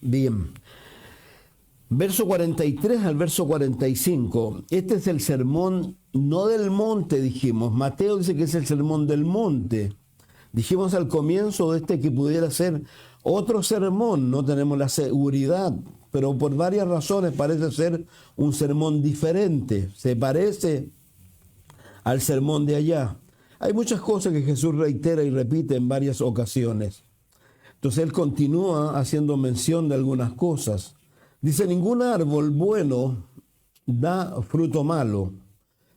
Bien, verso 43 al verso 45. Este es el sermón, no del monte, dijimos. Mateo dice que es el sermón del monte. Dijimos al comienzo de que pudiera ser otro sermón, no tenemos la seguridad, pero por varias razones parece ser un sermón diferente. Se parece al sermón de allá. Hay muchas cosas que Jesús reitera y repite en varias ocasiones. Entonces él continúa haciendo mención de algunas cosas. Dice, ningún árbol bueno da fruto malo.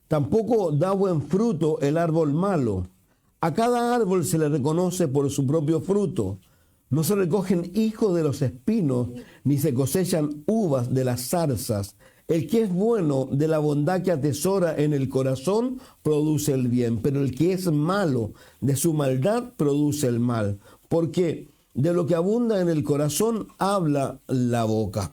Tampoco da buen fruto el árbol malo. A cada árbol se le reconoce por su propio fruto. No se recogen higos de los espinos, ni se cosechan uvas de las zarzas. El que es bueno de la bondad que atesora en el corazón produce el bien, pero el que es malo de su maldad produce el mal. Porque de lo que abunda en el corazón habla la boca.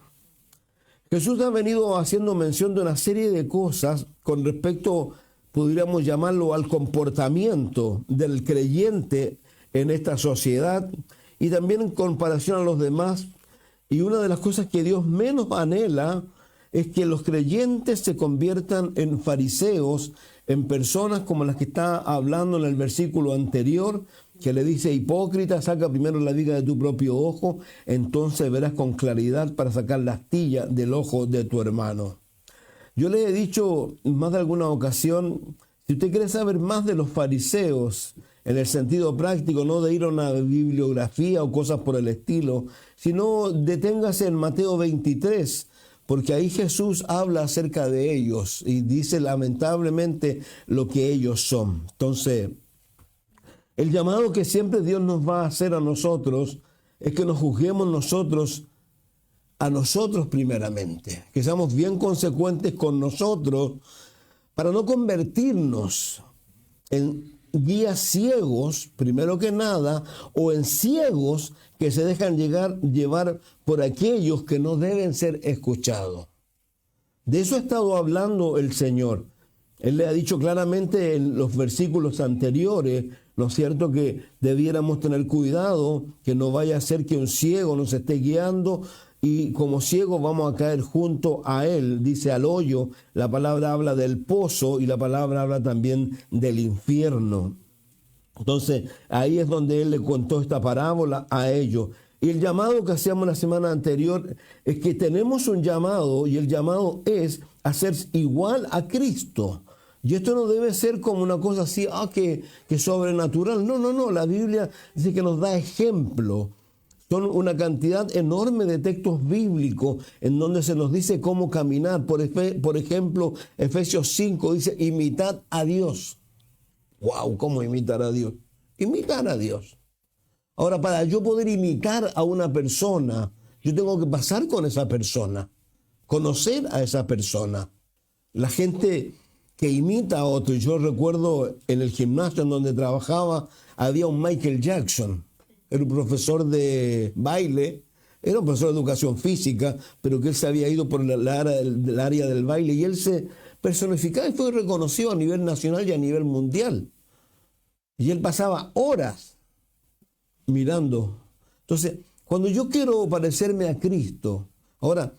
Jesús ha venido haciendo mención de una serie de cosas con respecto, podríamos llamarlo, al comportamiento del creyente en esta sociedad y también en comparación a los demás. Y una de las cosas que Dios menos anhela es que los creyentes se conviertan en fariseos, en personas como las que está hablando en el versículo anterior, que le dice, hipócrita, saca primero la viga de tu propio ojo, entonces verás con claridad para sacar la astilla del ojo de tu hermano. Yo le he dicho en más de alguna ocasión, si usted quiere saber más de los fariseos, en el sentido práctico, no de ir a una bibliografía o cosas por el estilo, sino deténgase en Mateo 23, porque ahí Jesús habla acerca de ellos y dice lamentablemente lo que ellos son. Entonces, el llamado que siempre Dios nos va a hacer a nosotros es que nos juzguemos nosotros a nosotros primeramente, que seamos bien consecuentes con nosotros para no convertirnos en guías ciegos, primero que nada, o en ciegos que se dejan llevar por aquellos que no deben ser escuchados. De eso ha estado hablando el Señor. Él le ha dicho claramente en los versículos anteriores, ¿no es cierto?, que debiéramos tener cuidado, que no vaya a ser que un ciego nos esté guiando y como ciegos vamos a caer junto a él. Dice al hoyo, la palabra habla del pozo y la palabra habla también del infierno. Entonces ahí es donde él le contó esta parábola a ellos. Y el llamado que hacíamos la semana anterior es que tenemos un llamado y el llamado es a ser igual a Cristo. Y esto no debe ser como una cosa así, que sobrenatural. No, la Biblia dice que nos da ejemplo. Son una cantidad enorme de textos bíblicos en donde se nos dice cómo caminar. Por ejemplo, Efesios 5 dice, imitad a Dios. ¡Wow! ¿Cómo imitar a Dios? Imitar a Dios. Ahora, para yo poder imitar a una persona, yo tengo que pasar con esa persona, conocer a esa persona. La gente que imita a otro, yo recuerdo en el gimnasio en donde trabajaba, había un Michael Jackson. Era un profesor de baile, era un profesor de educación física, pero que él se había ido por el área del baile y él se personificaba y fue reconocido a nivel nacional y a nivel mundial. Y él pasaba horas mirando. Entonces, cuando yo quiero parecerme a Cristo, ahora,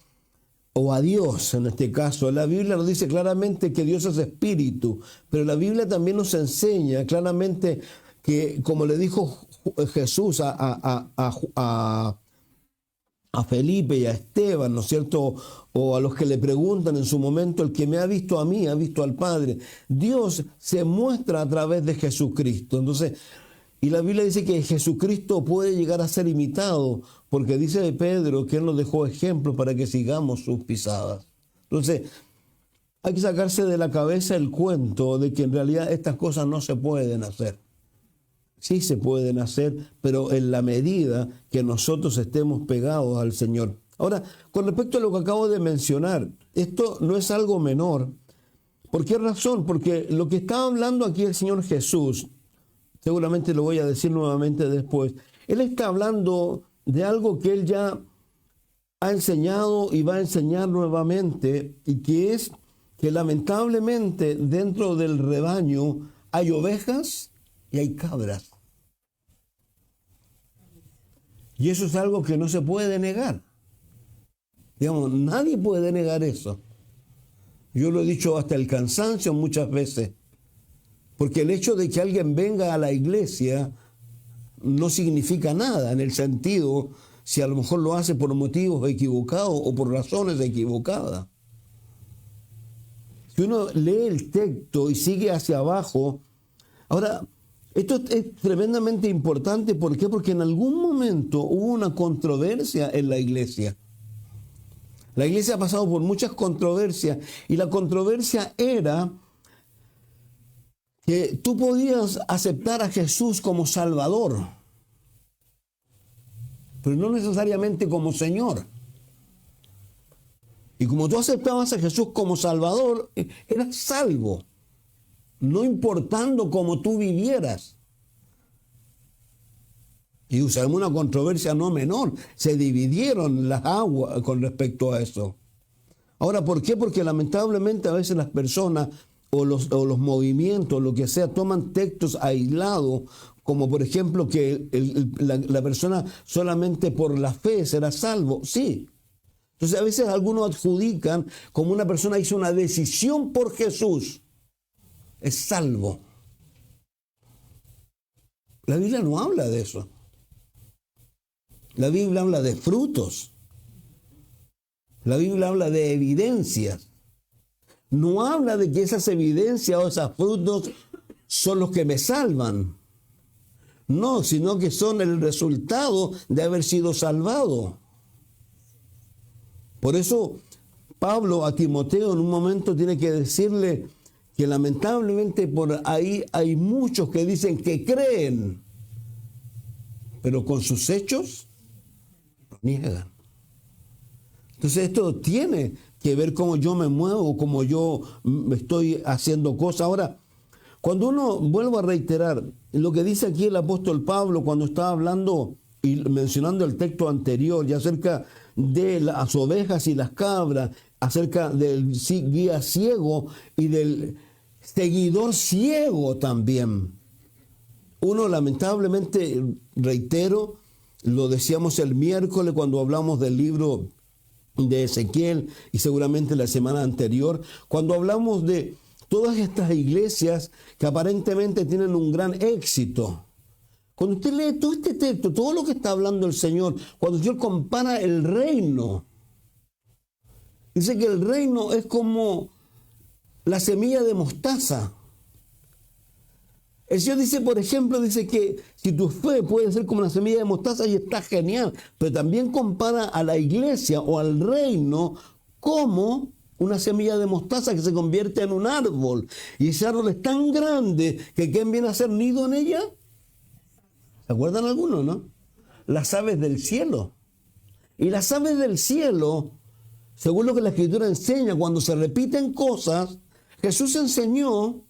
o a Dios en este caso, la Biblia nos dice claramente que Dios es espíritu, pero la Biblia también nos enseña claramente que, como le dijo Jesús a Felipe y a Esteban, ¿no es cierto?, o a los que le preguntan en su momento, el que me ha visto a mí, ha visto al Padre. Dios se muestra a través de Jesucristo. Entonces, y la Biblia dice que Jesucristo puede llegar a ser imitado, porque dice de Pedro que Él nos dejó ejemplos para que sigamos sus pisadas. Entonces, hay que sacarse de la cabeza el cuento de que en realidad estas cosas no se pueden hacer. Sí se pueden hacer, pero en la medida que nosotros estemos pegados al Señor. Ahora, con respecto a lo que acabo de mencionar, esto no es algo menor. ¿Por qué razón? Porque lo que está hablando aquí el Señor Jesús, seguramente lo voy a decir nuevamente después, Él está hablando de algo que Él ya ha enseñado y va a enseñar nuevamente, y que es que lamentablemente dentro del rebaño hay ovejas y hay cabras. Y eso es algo que no se puede negar. Digamos, nadie puede negar eso. Yo lo he dicho hasta el cansancio muchas veces. Porque el hecho de que alguien venga a la iglesia no significa nada en el sentido si a lo mejor lo hace por motivos equivocados o por razones equivocadas. Si uno lee el texto y sigue hacia abajo, ahora, esto es tremendamente importante. ¿Por qué? Porque en algún momento hubo una controversia en la iglesia. La iglesia ha pasado por muchas controversias y la controversia era que tú podías aceptar a Jesús como Salvador, pero no necesariamente como Señor. Y como tú aceptabas a Jesús como Salvador, eras salvo, no importando cómo tú vivieras. Y usamos una controversia no menor. Se dividieron las aguas con respecto a eso. Ahora, ¿por qué? Porque lamentablemente a veces las personas o los movimientos, lo que sea, toman textos aislados, como por ejemplo que la persona solamente por la fe será salvo. Sí. Entonces a veces algunos adjudican como una persona hizo una decisión por Jesús, es salvo. La Biblia no habla de eso. La Biblia habla de frutos. La Biblia habla de evidencias. No habla de que esas evidencias o esos frutos son los que me salvan. No, sino que son el resultado de haber sido salvado. Por eso Pablo a Timoteo en un momento tiene que decirle que lamentablemente por ahí hay muchos que dicen que creen, pero con sus hechos lo niegan. Entonces esto tiene que ver cómo yo me muevo, cómo yo estoy haciendo cosas. Ahora, cuando uno, vuelvo a reiterar, lo que dice aquí el apóstol Pablo cuando estaba hablando y mencionando el texto anterior y acerca de las ovejas y las cabras, acerca del guía ciego y del seguidor ciego también. Uno lamentablemente, reitero, lo decíamos el miércoles cuando hablamos del libro de Ezequiel y seguramente la semana anterior, cuando hablamos de todas estas iglesias que aparentemente tienen un gran éxito. Cuando usted lee todo este texto, todo lo que está hablando el Señor, cuando Dios compara el reino, dice que el reino es como la semilla de mostaza. El Señor dice, por ejemplo, dice que si tu fe puede ser como una semilla de mostaza y está genial, pero también compara a la iglesia o al reino como una semilla de mostaza que se convierte en un árbol. Y ese árbol es tan grande que ¿quién viene a hacer nido en ella? ¿Se acuerdan algunos, no? Las aves del cielo. Y las aves del cielo, según lo que la Escritura enseña, cuando se repiten cosas, Jesús enseñó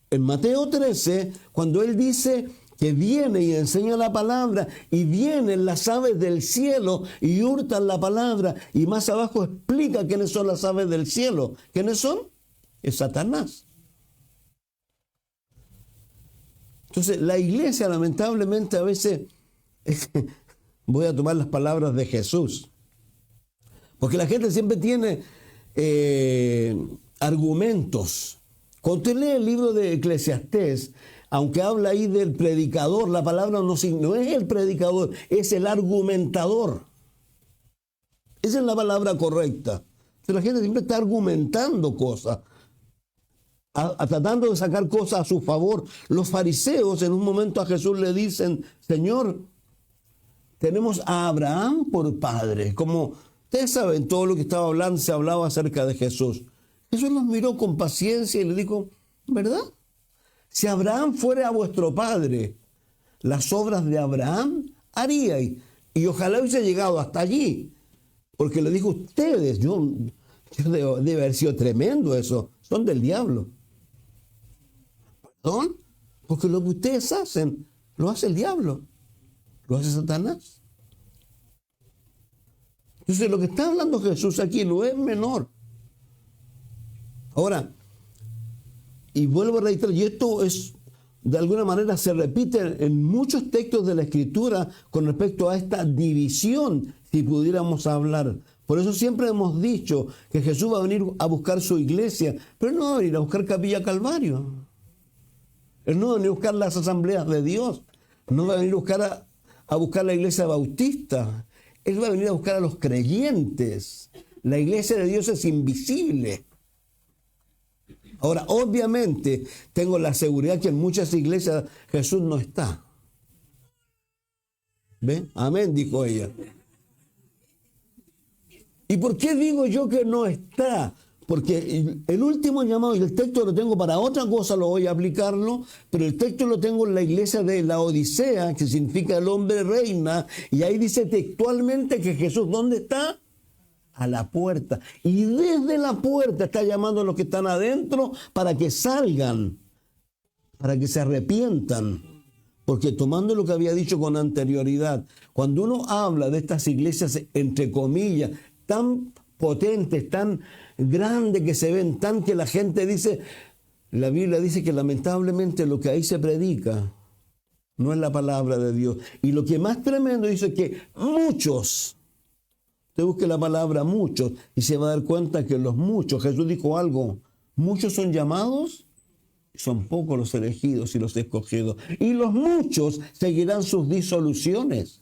en Mateo 13, cuando Él dice que viene y enseña la palabra, y vienen las aves del cielo y hurtan la palabra, y más abajo explica quiénes son las aves del cielo. ¿Quiénes son? Es Satanás. Entonces, la iglesia lamentablemente a veces, voy a tomar las palabras de Jesús, porque la gente siempre tiene argumentos. Cuando usted lee el libro de Eclesiastés, aunque habla ahí del predicador, la palabra no es el predicador, es el argumentador. Esa es la palabra correcta. Pero la gente siempre está argumentando cosas, tratando de sacar cosas a su favor. Los fariseos en un momento a Jesús le dicen, Señor, tenemos a Abraham por padre. Como ustedes saben, todo lo que estaba hablando se hablaba acerca de Jesús. Jesús los miró con paciencia y le dijo, ¿verdad? Si Abraham fuera vuestro padre, las obras de Abraham haríais. Y ojalá hubiese llegado hasta allí. Porque le dijo, ustedes, debe haber sido tremendo eso, son del diablo. ¿Perdón? Porque lo que ustedes hacen, lo hace el diablo, lo hace Satanás. Entonces lo que está hablando Jesús aquí no es menor. Ahora, y vuelvo a reiterar, y esto es de alguna manera se repite en muchos textos de la Escritura con respecto a esta división, si pudiéramos hablar. Por eso siempre hemos dicho que Jesús va a venir a buscar su iglesia, pero no va a venir a buscar Capilla Calvario. Él no va a venir a buscar las asambleas de Dios. No va a venir a buscar la iglesia bautista. Él va a venir a buscar a los creyentes. La iglesia de Dios es invisible. Ahora, obviamente, tengo la seguridad que en muchas iglesias Jesús no está. ¿Ven? Amén, dijo ella. ¿Y por qué digo yo que no está? Porque el último llamado, y el texto lo tengo para otra cosa, lo voy a aplicarlo, pero el texto lo tengo en la iglesia de la Odisea, que significa el hombre reina, y ahí dice textualmente que Jesús, ¿dónde está? A la puerta. Y desde la puerta está llamando a los que están adentro para que salgan, para que se arrepientan. Porque tomando lo que había dicho con anterioridad, cuando uno habla de estas iglesias, entre comillas, tan potentes, tan grandes que se ven, tan que la gente dice, la Biblia dice que lamentablemente lo que ahí se predica no es la palabra de Dios. Y lo que más tremendo dice es que muchos, usted busque la palabra muchos y se va a dar cuenta que los muchos, Jesús dijo algo, muchos son llamados, son pocos los elegidos y los escogidos. Y los muchos seguirán sus disoluciones.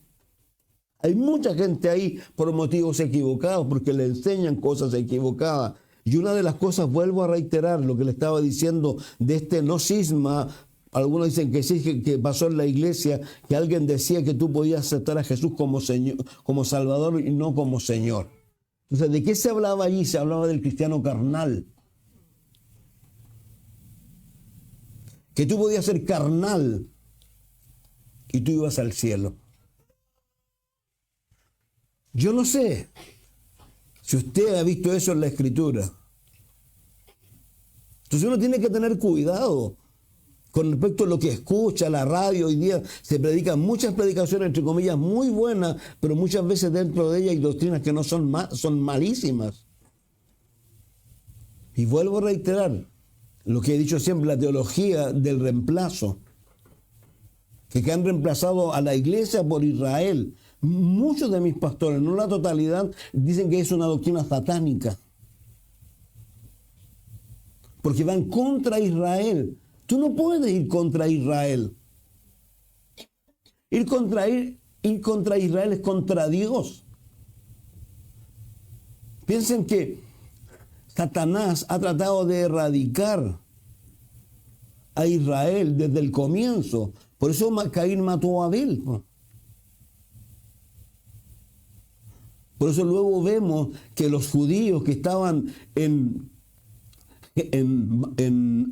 Hay mucha gente ahí por motivos equivocados, porque le enseñan cosas equivocadas. Y una de las cosas, vuelvo a reiterar lo que le estaba diciendo de este no cisma. Algunos dicen que sí, que pasó en la iglesia, que alguien decía que tú podías aceptar a Jesús como Señor, como Salvador y no como Señor. Entonces, ¿de qué se hablaba allí? Se hablaba del cristiano carnal. Que tú podías ser carnal y tú ibas al cielo. Yo no sé si usted ha visto eso en la Escritura. Entonces uno tiene que tener cuidado con respecto a lo que escucha, la radio. Hoy día se predican muchas predicaciones, entre comillas, muy buenas, pero muchas veces dentro de ellas hay doctrinas que no son malísimas. Y vuelvo a reiterar lo que he dicho siempre, la teología del reemplazo, que han reemplazado a la iglesia por Israel. Muchos de mis pastores, no la totalidad, dicen que es una doctrina satánica. Porque van contra Israel. Tú no puedes ir contra Israel. Ir contra Israel es contra Dios. Piensen que Satanás ha tratado de erradicar a Israel desde el comienzo. Por eso Caín mató a Abel. Por eso luego vemos que los judíos que estaban en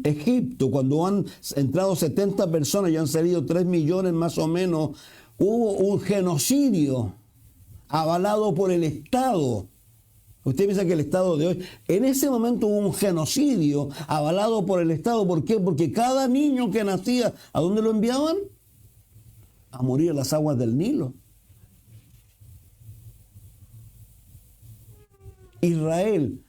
Egipto, cuando han entrado 70 personas y han salido 3 millones más o menos, hubo un genocidio avalado por el Estado. Usted piensa que el Estado de hoy, en ese momento hubo un genocidio avalado por el Estado. ¿Por qué? Porque cada niño que nacía, ¿a dónde lo enviaban? A morir en las aguas del Nilo. Israel,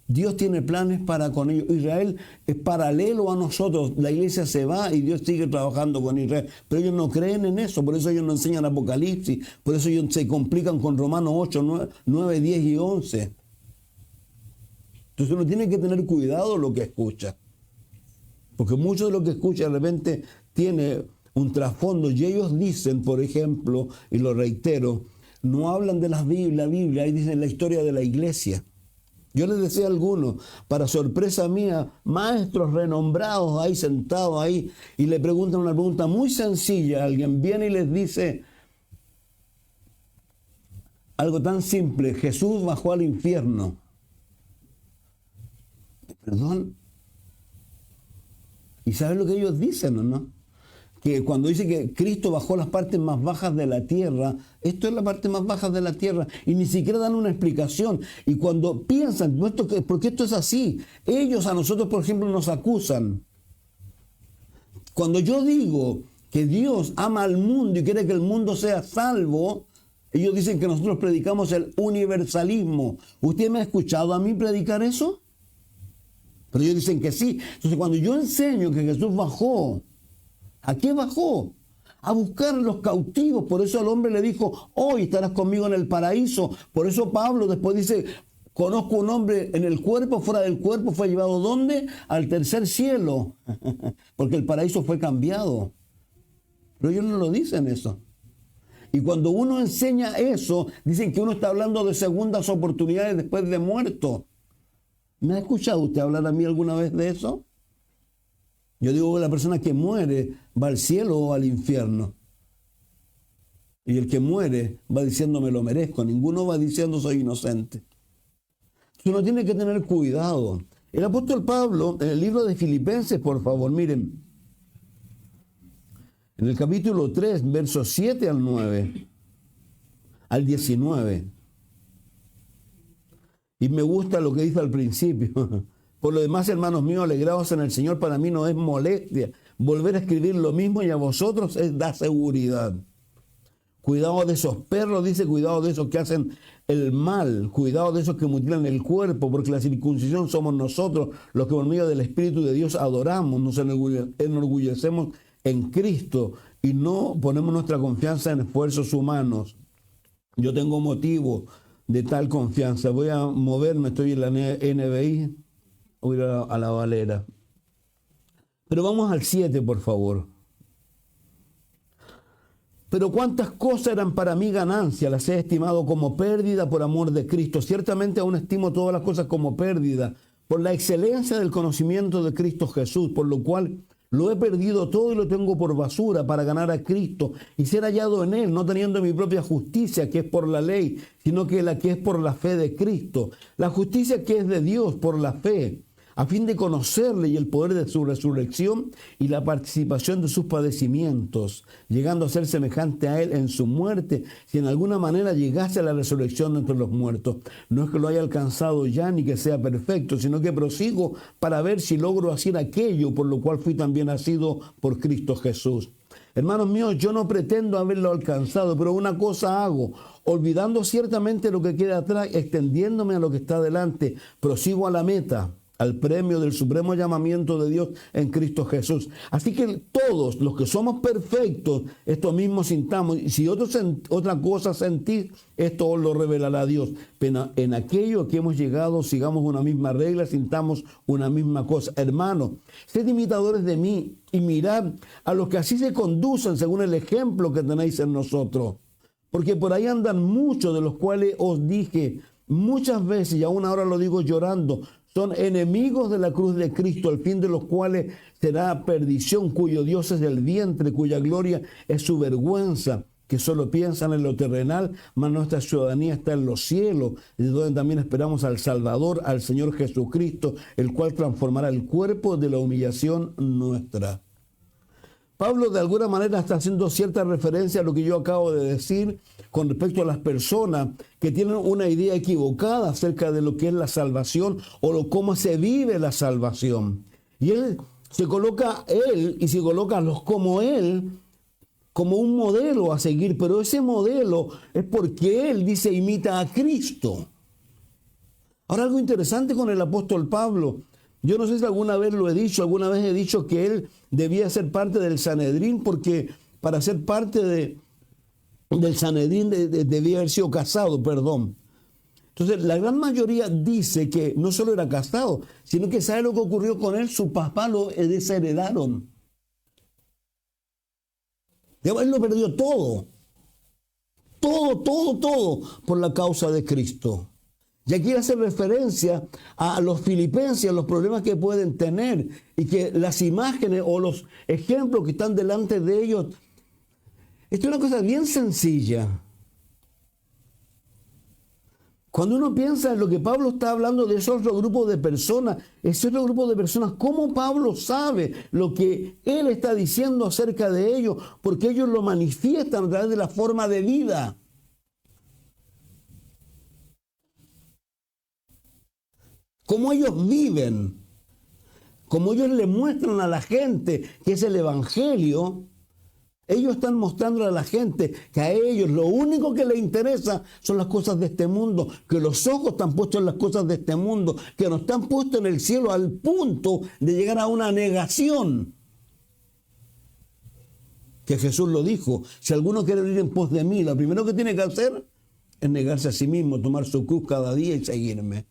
Dios tiene planes para con ellos. Israel es paralelo a nosotros. La iglesia se va y Dios sigue trabajando con Israel. Pero ellos no creen en eso. Por eso ellos no enseñan Apocalipsis. Por eso ellos se complican con Romanos 8, 9, 10 y 11. Entonces uno tiene que tener cuidado lo que escucha. Porque mucho de lo que escucha de repente tiene un trasfondo. Y ellos dicen, por ejemplo, y lo reitero, no hablan de la Biblia, ahí dicen la historia de la iglesia. Yo les decía a algunos, para sorpresa mía, maestros renombrados ahí sentados ahí, y le preguntan una pregunta muy sencilla. Alguien viene y les dice algo tan simple: Jesús bajó al infierno. ¿Perdón? ¿Y saben lo que ellos dicen o no? Que cuando dice que Cristo bajó las partes más bajas de la tierra, esto es la parte más baja de la tierra, y ni siquiera dan una explicación. Y cuando piensan, ¿por qué esto es así? Ellos a nosotros, por ejemplo, nos acusan. Cuando yo digo que Dios ama al mundo y quiere que el mundo sea salvo, ellos dicen que nosotros predicamos el universalismo. ¿Usted me ha escuchado a mí predicar eso? Pero ellos dicen que sí. Entonces, cuando yo enseño que Jesús bajó ¿A qué bajó? A buscar a los cautivos. Por eso el hombre le dijo, hoy estarás conmigo en el paraíso. Por eso Pablo después dice, conozco un hombre en el cuerpo, fuera del cuerpo, fue llevado ¿dónde? Al tercer cielo. Porque el paraíso fue cambiado. Pero ellos no lo dicen eso. Y cuando uno enseña eso, dicen que uno está hablando de segundas oportunidades después de muerto. ¿Me ha escuchado usted hablar a mí alguna vez de eso? Yo digo que la persona que muere va al cielo o al infierno. Y el que muere va diciendo me lo merezco. Ninguno va diciendo soy inocente. Uno tiene que tener cuidado. El apóstol Pablo, en el libro de Filipenses, por favor, miren. En el capítulo 3, versos 7 al 9, al 19. Y me gusta lo que dice al principio. Por lo demás, hermanos míos, alegraos en el Señor. Para mí no es molestia volver a escribir lo mismo y a vosotros da seguridad. Cuidado de esos perros, dice, cuidado de esos que hacen el mal, cuidado de esos que mutilan el cuerpo, porque la circuncisión somos nosotros, los que por medio del Espíritu de Dios adoramos, nos enorgullecemos en Cristo y no ponemos nuestra confianza en esfuerzos humanos. Yo tengo motivo de tal confianza. Voy a moverme, estoy en la NBI, voy a la Valera. Pero vamos al 7, por favor. Pero cuántas cosas eran para mí ganancia, las he estimado como pérdida por amor de Cristo. Ciertamente aún estimo todas las cosas como pérdida por la excelencia del conocimiento de Cristo Jesús, por lo cual lo he perdido todo y lo tengo por basura para ganar a Cristo y ser hallado en Él, no teniendo mi propia justicia que es por la ley, sino que la que es por la fe de Cristo. La justicia que es de Dios por la fe, a fin de conocerle y el poder de su resurrección y la participación de sus padecimientos, llegando a ser semejante a Él en su muerte, si en alguna manera llegase a la resurrección de entre los muertos. No es que lo haya alcanzado ya ni que sea perfecto, sino que prosigo para ver si logro hacer aquello por lo cual fui también nacido por Cristo Jesús. Hermanos míos, yo no pretendo haberlo alcanzado, pero una cosa hago, olvidando ciertamente lo que queda atrás, extendiéndome a lo que está delante, prosigo a la meta, al premio del supremo llamamiento de Dios en Cristo Jesús. Así que todos los que somos perfectos, esto mismo sintamos. Y si otra cosa sentís, esto os lo revelará Dios. Pero en aquello que hemos llegado, sigamos una misma regla, sintamos una misma cosa. Hermanos, sed imitadores de mí y mirad a los que así se conducen según el ejemplo que tenéis en nosotros. Porque por ahí andan muchos de los cuales os dije muchas veces, y aún ahora lo digo llorando, son enemigos de la cruz de Cristo, al fin de los cuales será perdición, cuyo Dios es el vientre, cuya gloria es su vergüenza, que solo piensan en lo terrenal, mas nuestra ciudadanía está en los cielos, de donde también esperamos al Salvador, al Señor Jesucristo, el cual transformará el cuerpo de la humillación nuestra. Pablo de alguna manera está haciendo cierta referencia a lo que yo acabo de decir con respecto a las personas que tienen una idea equivocada acerca de lo que es la salvación o cómo se vive la salvación. Y él se coloca a los como él como un modelo a seguir, pero ese modelo es porque él dice imita a Cristo. Ahora, algo interesante con el apóstol Pablo. Yo no sé si alguna vez lo he dicho, alguna vez he dicho que él debía ser parte del Sanedrín, porque para ser parte del Sanedrín debía haber sido casado, perdón. Entonces, la gran mayoría dice que no solo era casado, sino que ¿sabe lo que ocurrió con él? Su papá lo desheredaron. Él lo perdió todo. Todo por la causa de Cristo. Y aquí hace referencia a los filipenses, a los problemas que pueden tener y que las imágenes o los ejemplos que están delante de ellos. Esto es una cosa bien sencilla. Cuando uno piensa en lo que Pablo está hablando de ese otro grupo de personas, ¿cómo Pablo sabe lo que él está diciendo acerca de ellos? Porque ellos lo manifiestan a través de la forma de vida. Cómo ellos viven, cómo ellos le muestran a la gente que es el Evangelio. Ellos están mostrando a la gente que a ellos lo único que les interesa son las cosas de este mundo, que los ojos están puestos en las cosas de este mundo, que no están puestos en el cielo al punto de llegar a una negación. que Jesús lo dijo. Si alguno quiere venir en pos de mí, lo primero que tiene que hacer es negarse a sí mismo, tomar su cruz cada día y seguirme.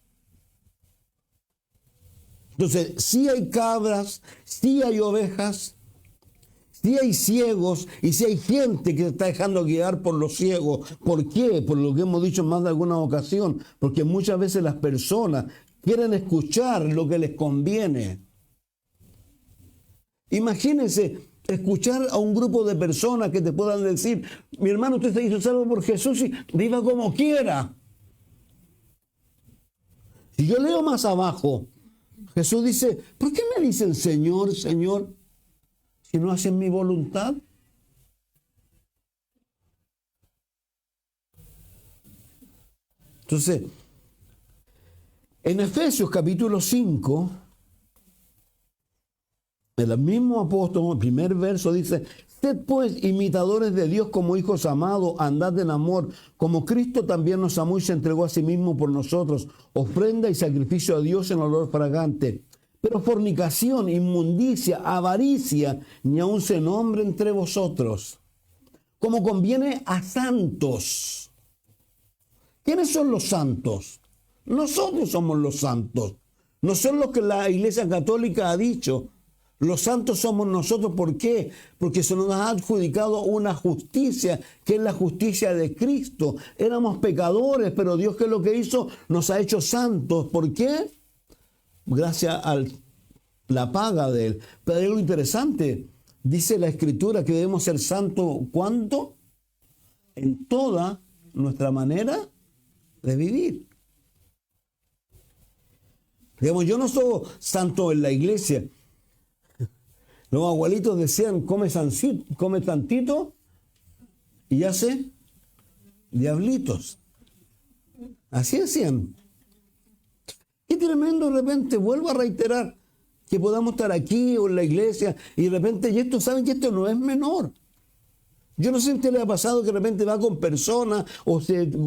Entonces, sí hay cabras, sí hay ovejas, sí hay ciegos y sí hay gente que se está dejando guiar por los ciegos. ¿Por qué? Por lo que hemos dicho en más de alguna ocasión. Porque muchas veces las personas quieren escuchar lo que les conviene. Imagínense escuchar a un grupo de personas que te puedan decir: mi hermano, usted se hizo salvo por Jesús y viva como quiera. Si yo leo más abajo, Jesús dice: ¿por qué me dicen Señor, Señor, si no hacen mi voluntad? Entonces, en Efesios capítulo 5, el mismo apóstol, el primer verso dice: sed pues imitadores de Dios como hijos amados, andad en amor, como Cristo también nos amó y se entregó a sí mismo por nosotros, ofrenda y sacrificio a Dios en olor fragante. Pero fornicación, inmundicia, avaricia, ni aun se nombre entre vosotros, como conviene a santos. ¿Quiénes son los santos? Nosotros somos los santos. No son los que la Iglesia Católica ha dicho. Los santos somos nosotros. ¿Por qué? Porque se nos ha adjudicado una justicia, que es la justicia de Cristo. Éramos pecadores, pero Dios, ¿qué es lo que hizo? Nos ha hecho santos. ¿Por qué? Gracias a la paga de Él. Pero hay algo interesante. Dice la Escritura que debemos ser santos, ¿cuánto? En toda nuestra manera de vivir. Digamos, yo no soy santo en la iglesia. Los abuelitos decían: come tantito y hace diablitos. Así decían. Qué tremendo. De repente, vuelvo a reiterar, que podamos estar aquí o en la iglesia y de repente, y esto, ¿saben que esto no es menor? Yo no sé si a usted le ha pasado que de repente va con personas o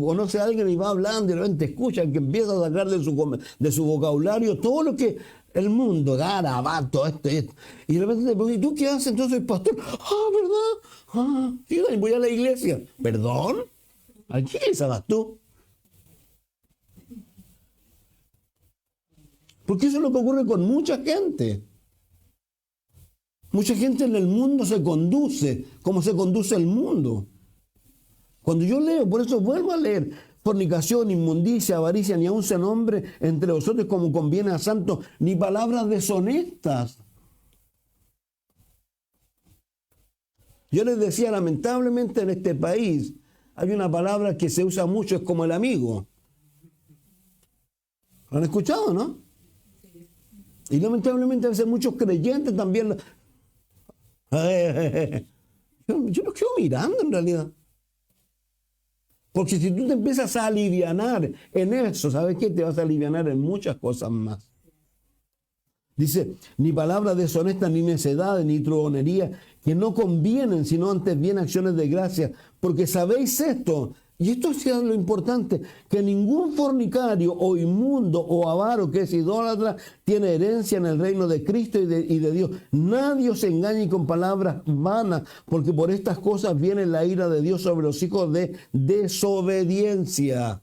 conoce a alguien y va hablando y de repente escucha que empieza a sacar de su vocabulario todo lo que el mundo, garabato, esto y esto. Y de repente te pregunta: ¿y tú qué haces? Entonces, pastor, ¿verdad? Sí, voy a la iglesia. ¿Perdón? ¿A qué iglesia vas tú? Porque eso es lo que ocurre con mucha gente. Mucha gente en el mundo se conduce como se conduce el mundo. Cuando yo leo, por eso vuelvo a leer: fornicación, inmundicia, avaricia, ni aun se nombre entre vosotros como conviene a santos, ni palabras deshonestas. Yo les decía, lamentablemente en este país hay una palabra que se usa mucho, es como el amigo. ¿Lo han escuchado, no? Y lamentablemente a veces muchos creyentes también. Yo los quedo mirando en realidad. Porque si tú te empiezas a alivianar en eso, ¿sabes qué? Te vas a alivianar en muchas cosas más. Dice: ni palabras deshonestas, ni necedades, ni truonería, que no convienen, sino antes bien acciones de gracia. Porque sabéis esto, y esto es lo importante, que ningún fornicario o inmundo o avaro que es idólatra tiene herencia en el reino de Cristo y de Dios. Nadie os engañe con palabras vanas, porque por estas cosas viene la ira de Dios sobre los hijos de desobediencia.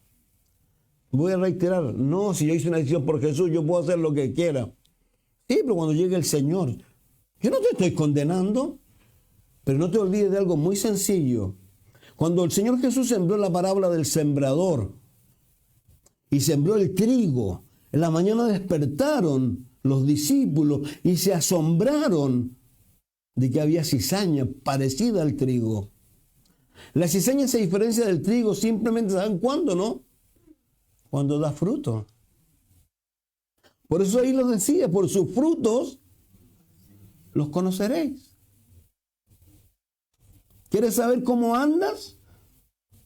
Voy a reiterar: no, si yo hice una decisión por Jesús, yo puedo hacer lo que quiera. Sí, pero cuando llegue el Señor, yo no te estoy condenando, pero no te olvides de algo muy sencillo. Cuando el Señor Jesús sembró la parábola del sembrador y sembró el trigo, en la mañana despertaron los discípulos y se asombraron de que había cizaña parecida al trigo. La cizaña se diferencia del trigo simplemente, ¿saben cuándo, no? Cuando da fruto. Por eso ahí lo decía: por sus frutos los conoceréis. ¿Quieres saber cómo andas?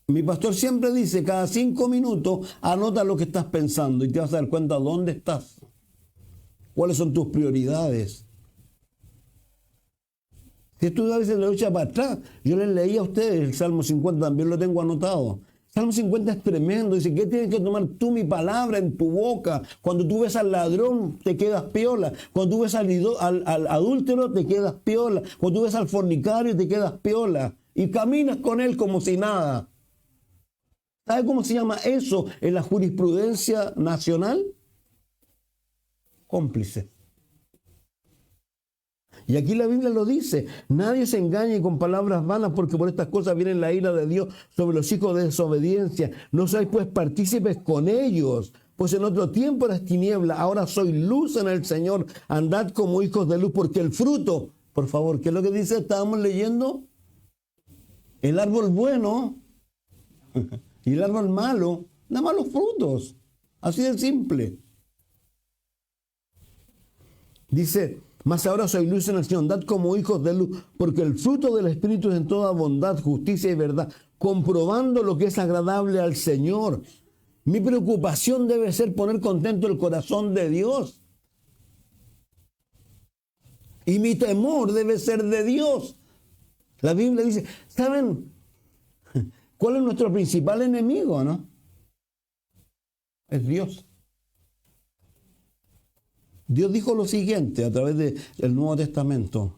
Mi pastor siempre dice: cada 5 minutos anota lo que estás pensando y te vas a dar cuenta dónde estás. ¿Cuáles son tus prioridades? Si tú a veces lo echas para atrás, yo les leí a ustedes el Salmo 50, también lo tengo anotado. Salmo 50 es tremendo. Dice, ¿qué tienes que tomar tú mi palabra en tu boca? Cuando tú ves al ladrón, te quedas piola. Cuando tú ves al adúltero, te quedas piola. Cuando tú ves al fornicario, te quedas piola. Y caminas con él como si nada. ¿Sabe cómo se llama eso en la jurisprudencia nacional? Cómplice. Y aquí la Biblia lo dice, nadie se engañe con palabras vanas, porque por estas cosas viene la ira de Dios sobre los hijos de desobediencia. No sois pues partícipes con ellos, pues en otro tiempo eras tiniebla, ahora soy luz en el Señor. Andad como hijos de luz, porque el fruto, por favor, ¿qué es lo que dice? Estábamos leyendo. El árbol bueno y el árbol malo da malos frutos. Así de simple. Dice, mas ahora soy luz en el Señor, andad como hijos de luz, porque el fruto del Espíritu es en toda bondad, justicia y verdad, comprobando lo que es agradable al Señor. Mi preocupación debe ser poner contento el corazón de Dios. Y mi temor debe ser de Dios. La Biblia dice, ¿saben cuál es nuestro principal enemigo, no? Es Dios. Dios dijo lo siguiente a través del Nuevo Testamento.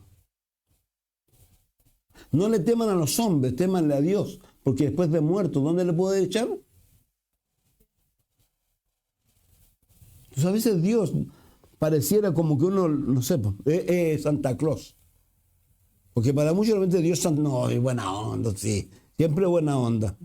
No le teman a los hombres, témanle a Dios, porque después de muerto, ¿dónde le puede echar? Entonces a veces Dios pareciera como que uno, no sé, Santa Claus. Porque para muchos realmente Dios no, es buena onda, sí, siempre buena onda.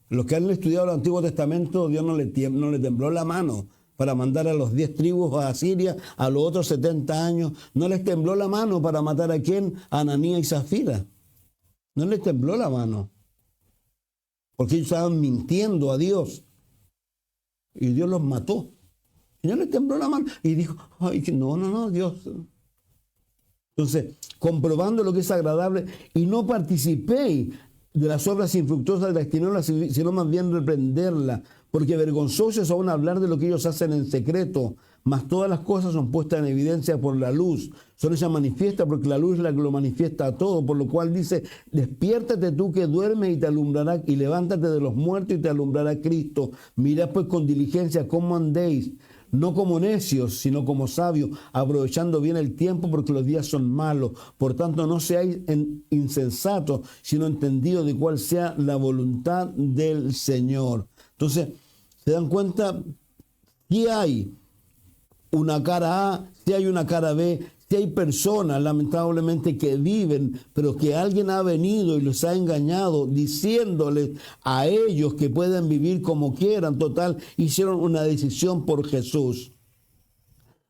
Los que han estudiado el Antiguo Testamento, Dios no le tembló la mano para mandar a los 10 tribus a Siria, a los otros 70 años. No les tembló la mano para matar a quién, a Ananías y Zafira. No les tembló la mano. Porque ellos estaban mintiendo a Dios. Y Dios los mató. Y no les tembló la mano. Y dijo, ay, no, Dios. Entonces, comprobando lo que es agradable, y no participéis de las obras infructuosas de las tinieblas, sino más bien reprenderla, porque vergonzoso es aún hablar de lo que ellos hacen en secreto, mas todas las cosas son puestas en evidencia por la luz, son ellas manifiestas porque la luz es la que lo manifiesta a todo, por lo cual dice, despiértate tú que duermes y te alumbrará, y levántate de los muertos y te alumbrará Cristo. Mirad pues con diligencia cómo andéis, no como necios, sino como sabios, aprovechando bien el tiempo, porque los días son malos. Por tanto, no seáis insensatos, sino entendidos de cuál sea la voluntad del Señor. Entonces, ¿se dan cuenta? Si hay una cara A, si hay una cara B, si hay personas lamentablemente que viven, pero que alguien ha venido y los ha engañado diciéndoles a ellos que pueden vivir como quieran, total, hicieron una decisión por Jesús.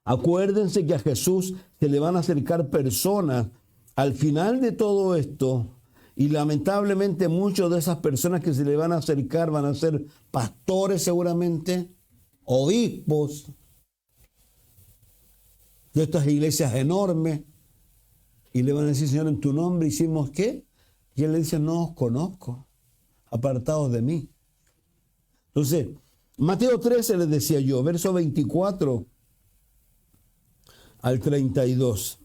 Acuérdense que a Jesús se le van a acercar personas al final de todo esto, y lamentablemente muchas de esas personas que se le van a acercar van a ser pastores seguramente, obispos de estas iglesias enormes, y le van a decir, Señor, en tu nombre hicimos ¿qué? Y él le dice, no os conozco, apartados de mí. Entonces, Mateo 13 les decía yo, verso 24 al 32.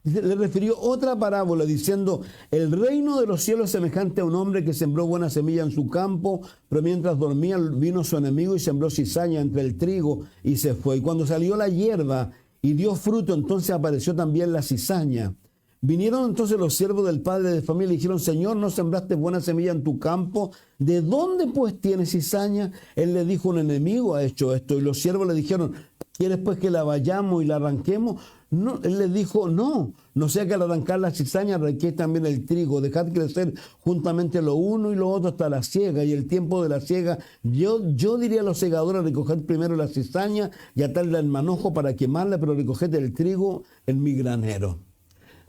Le refirió otra parábola diciendo, el reino de los cielos es semejante a un hombre que sembró buena semilla en su campo, pero mientras dormía vino su enemigo y sembró cizaña entre el trigo y se fue. Y cuando salió la hierba y dio fruto, entonces apareció también la cizaña. Vinieron entonces los siervos del padre de familia y dijeron, Señor, ¿no sembraste buena semilla en tu campo? ¿De dónde pues tienes cizaña? Él le dijo, un enemigo ha hecho esto. Y los siervos le dijeron, ¿quieres pues que la vayamos y la arranquemos? No, él les dijo, no sea que al arrancar la cizaña arranquéis también el trigo, dejad crecer juntamente lo uno y lo otro hasta la siega, y el tiempo de la siega, yo diría a los segadores, recoged primero la cizaña y atarla en manojo para quemarla, pero recoged el trigo en mi granero.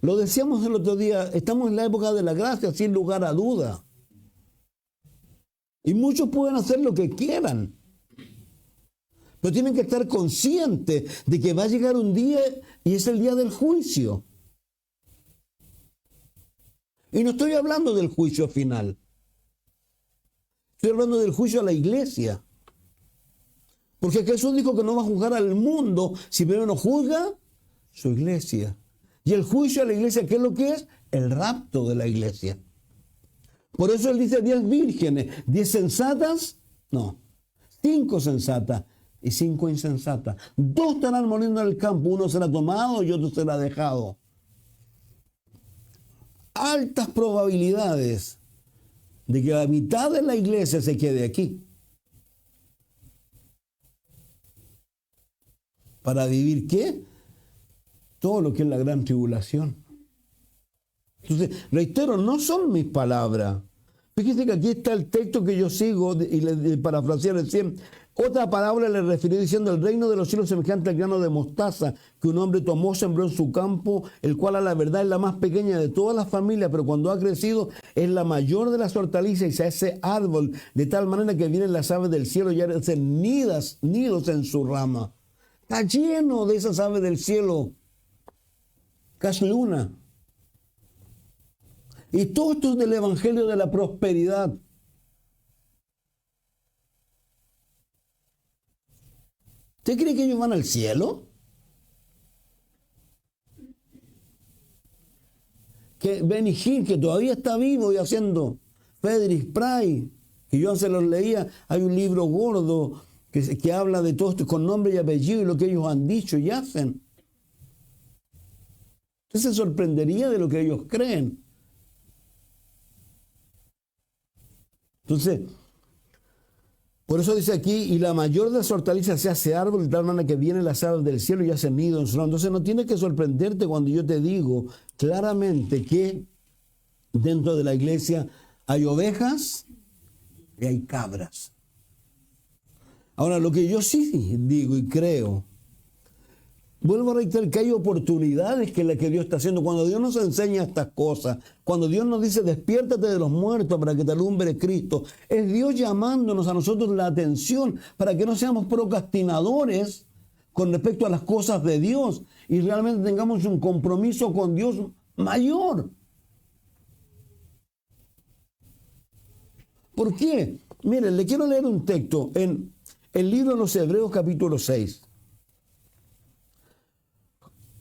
Lo decíamos el otro día, estamos en la época de la gracia, sin lugar a duda. Y muchos pueden hacer lo que quieran. Pero tienen que estar conscientes de que va a llegar un día y es el día del juicio. Y no estoy hablando del juicio final. Estoy hablando del juicio a la iglesia. Porque Jesús dijo que no va a juzgar al mundo si primero no juzga su iglesia. Y el juicio a la iglesia, ¿qué es lo que es? El rapto de la iglesia. Por eso él dice 10 vírgenes, 10 sensatas, no, 5 sensatas y 5 insensatas. 2 estarán muriendo en el campo, uno será tomado y otro será dejado. Altas probabilidades de que la mitad de la iglesia se quede aquí. ¿Para vivir qué? Todo lo que es la gran tribulación. Entonces, reitero, no son mis palabras. Fíjense que aquí está el texto que yo sigo y le parafraseé recién. Otra palabra le refirió diciendo: el reino de los cielos semejante al grano de mostaza que un hombre tomó, sembró en su campo, el cual a la verdad es la más pequeña de todas las familias, pero cuando ha crecido es la mayor de las hortalizas y se hace árbol, de tal manera que vienen las aves del cielo y hacen nidos en su rama. Está lleno de esas aves del cielo. Casi una. Y todo esto es del evangelio de la prosperidad. ¿Usted cree que ellos van al cielo? Que Benny Hinn, que todavía está vivo y haciendo Friedrich Pray, que yo se los leía, hay un libro gordo que habla de todo esto con nombre y apellido y lo que ellos han dicho y hacen. Usted se sorprendería de lo que ellos creen. Entonces, por eso dice aquí: y la mayor de las hortalizas se hace árbol, de tal manera que vienen las aves del cielo y hacen nido en su rama. Entonces no tiene que sorprenderte cuando yo te digo claramente que dentro de la iglesia hay ovejas y hay cabras. Ahora, lo que yo sí digo y creo, vuelvo a reiterar que hay oportunidades que Dios está haciendo. Cuando Dios nos enseña estas cosas, cuando Dios nos dice despiértate de los muertos para que te alumbre Cristo, es Dios llamándonos a nosotros la atención para que no seamos procrastinadores con respecto a las cosas de Dios y realmente tengamos un compromiso con Dios mayor. ¿Por qué? Miren, le quiero leer un texto en el libro de los Hebreos capítulo 6.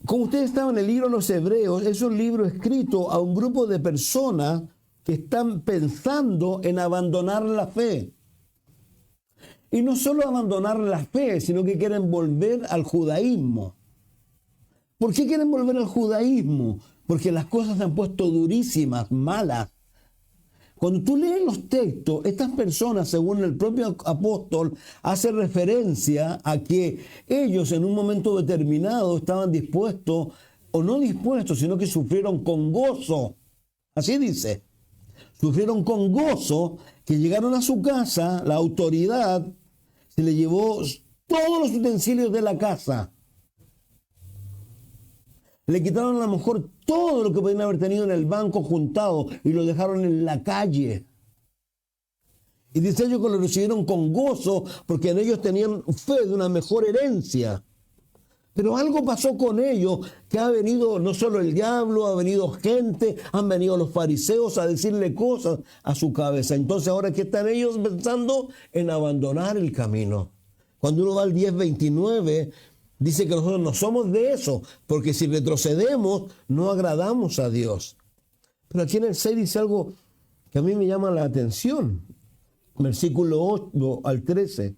Como ustedes estaban en el libro de los Hebreos, es un libro escrito a un grupo de personas que están pensando en abandonar la fe. Y no solo abandonar la fe, sino que quieren volver al judaísmo. ¿Por qué quieren volver al judaísmo? Porque las cosas se han puesto durísimas, malas. Cuando tú lees los textos, estas personas, según el propio apóstol, hace referencia a que ellos en un momento determinado estaban dispuestos, o no dispuestos, sino que sufrieron con gozo. Así dice. Sufrieron con gozo, que llegaron a su casa, la autoridad se le llevó todos los utensilios de la casa. Le quitaron a lo mejor todo lo que podían haber tenido en el banco juntado y lo dejaron en la calle. Y dice ellos que lo recibieron con gozo porque en ellos tenían fe de una mejor herencia. Pero algo pasó con ellos, que ha venido no solo el diablo, ha venido gente, han venido los fariseos a decirle cosas a su cabeza. Entonces ahora, ¿qué están ellos pensando? En abandonar el camino. Cuando uno va al 10:29, dice que nosotros no somos de eso, porque si retrocedemos, no agradamos a Dios. Pero aquí en el 6 dice algo que a mí me llama la atención. Versículo 8 al 13.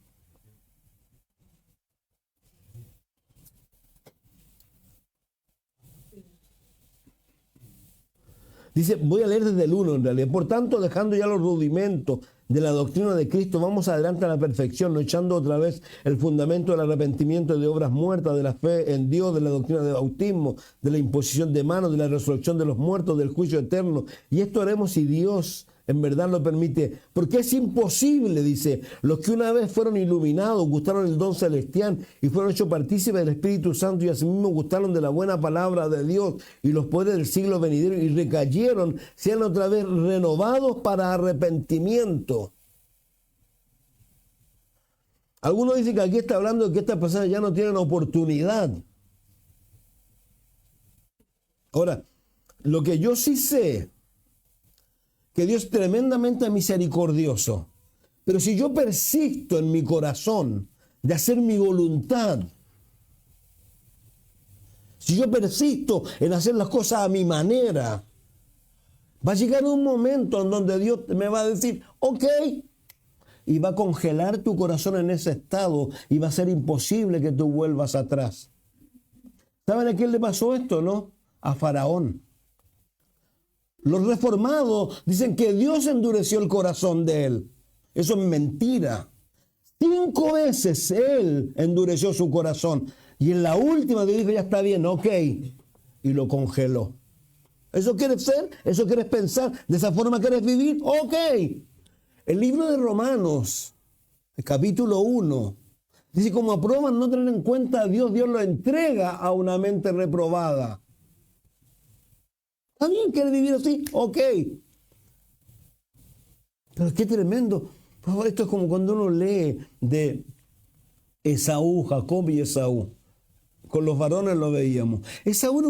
Dice, voy a leer desde el 1 en realidad. Por tanto, dejando ya los rudimentos de la doctrina de Cristo, vamos adelante a la perfección, no echando otra vez el fundamento del arrepentimiento de obras muertas, de la fe en Dios, de la doctrina de bautismo, de la imposición de manos, de la resurrección de los muertos, del juicio eterno. Y esto haremos si Dios en verdad lo permite, porque es imposible, dice, los que una vez fueron iluminados, gustaron el don celestial y fueron hechos partícipes del Espíritu Santo y asimismo gustaron de la buena palabra de Dios y los poderes del siglo venidero y recayeron, sean otra vez renovados para arrepentimiento. Algunos dicen que aquí está hablando de que estas personas ya no tienen oportunidad. Ahora, lo que yo sí sé, que Dios es tremendamente misericordioso, Pero si yo persisto en mi corazón de hacer mi voluntad, si yo persisto en hacer las cosas a mi manera, va a llegar un momento en donde Dios me va a decir, ok, y va a congelar tu corazón en ese estado y va a ser imposible que tú vuelvas atrás. ¿Saben a quién le pasó esto, no? A Faraón. Los reformados dicen que Dios endureció el corazón de él. Eso es mentira. 5 veces él endureció su corazón. Y en la última le dijo, ya está bien, ok. Y lo congeló. ¿Eso quieres ser? ¿Eso quieres pensar? ¿De esa forma quieres vivir? Ok. El libro de Romanos, el capítulo 1, dice, como aprueban no tener en cuenta a Dios, Dios lo entrega a una mente reprobada. ¿Está bien querer vivir así? Ok. Pero qué tremendo. Por favor, esto es como cuando uno lee de Esaú, Jacob y Esaú. Con los varones lo veíamos. Esaú era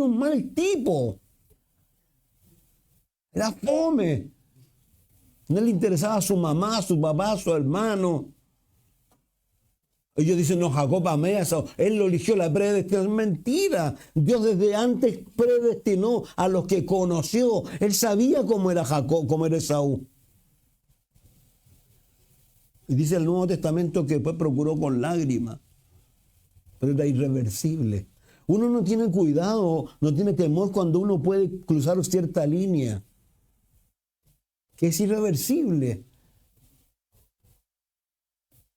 un mal tipo. Era fome. No le interesaba a su mamá, a su papá, a su hermano. Ellos dicen, no, Jacob amé a Esaú. Él lo eligió, la predestinación. Mentira. Dios desde antes predestinó a los que conoció. Él sabía cómo era Jacob, cómo era Esaú. Y dice el Nuevo Testamento que después procuró con lágrimas. Pero era irreversible. Uno no tiene cuidado, no tiene temor cuando uno puede cruzar cierta línea. Que es irreversible.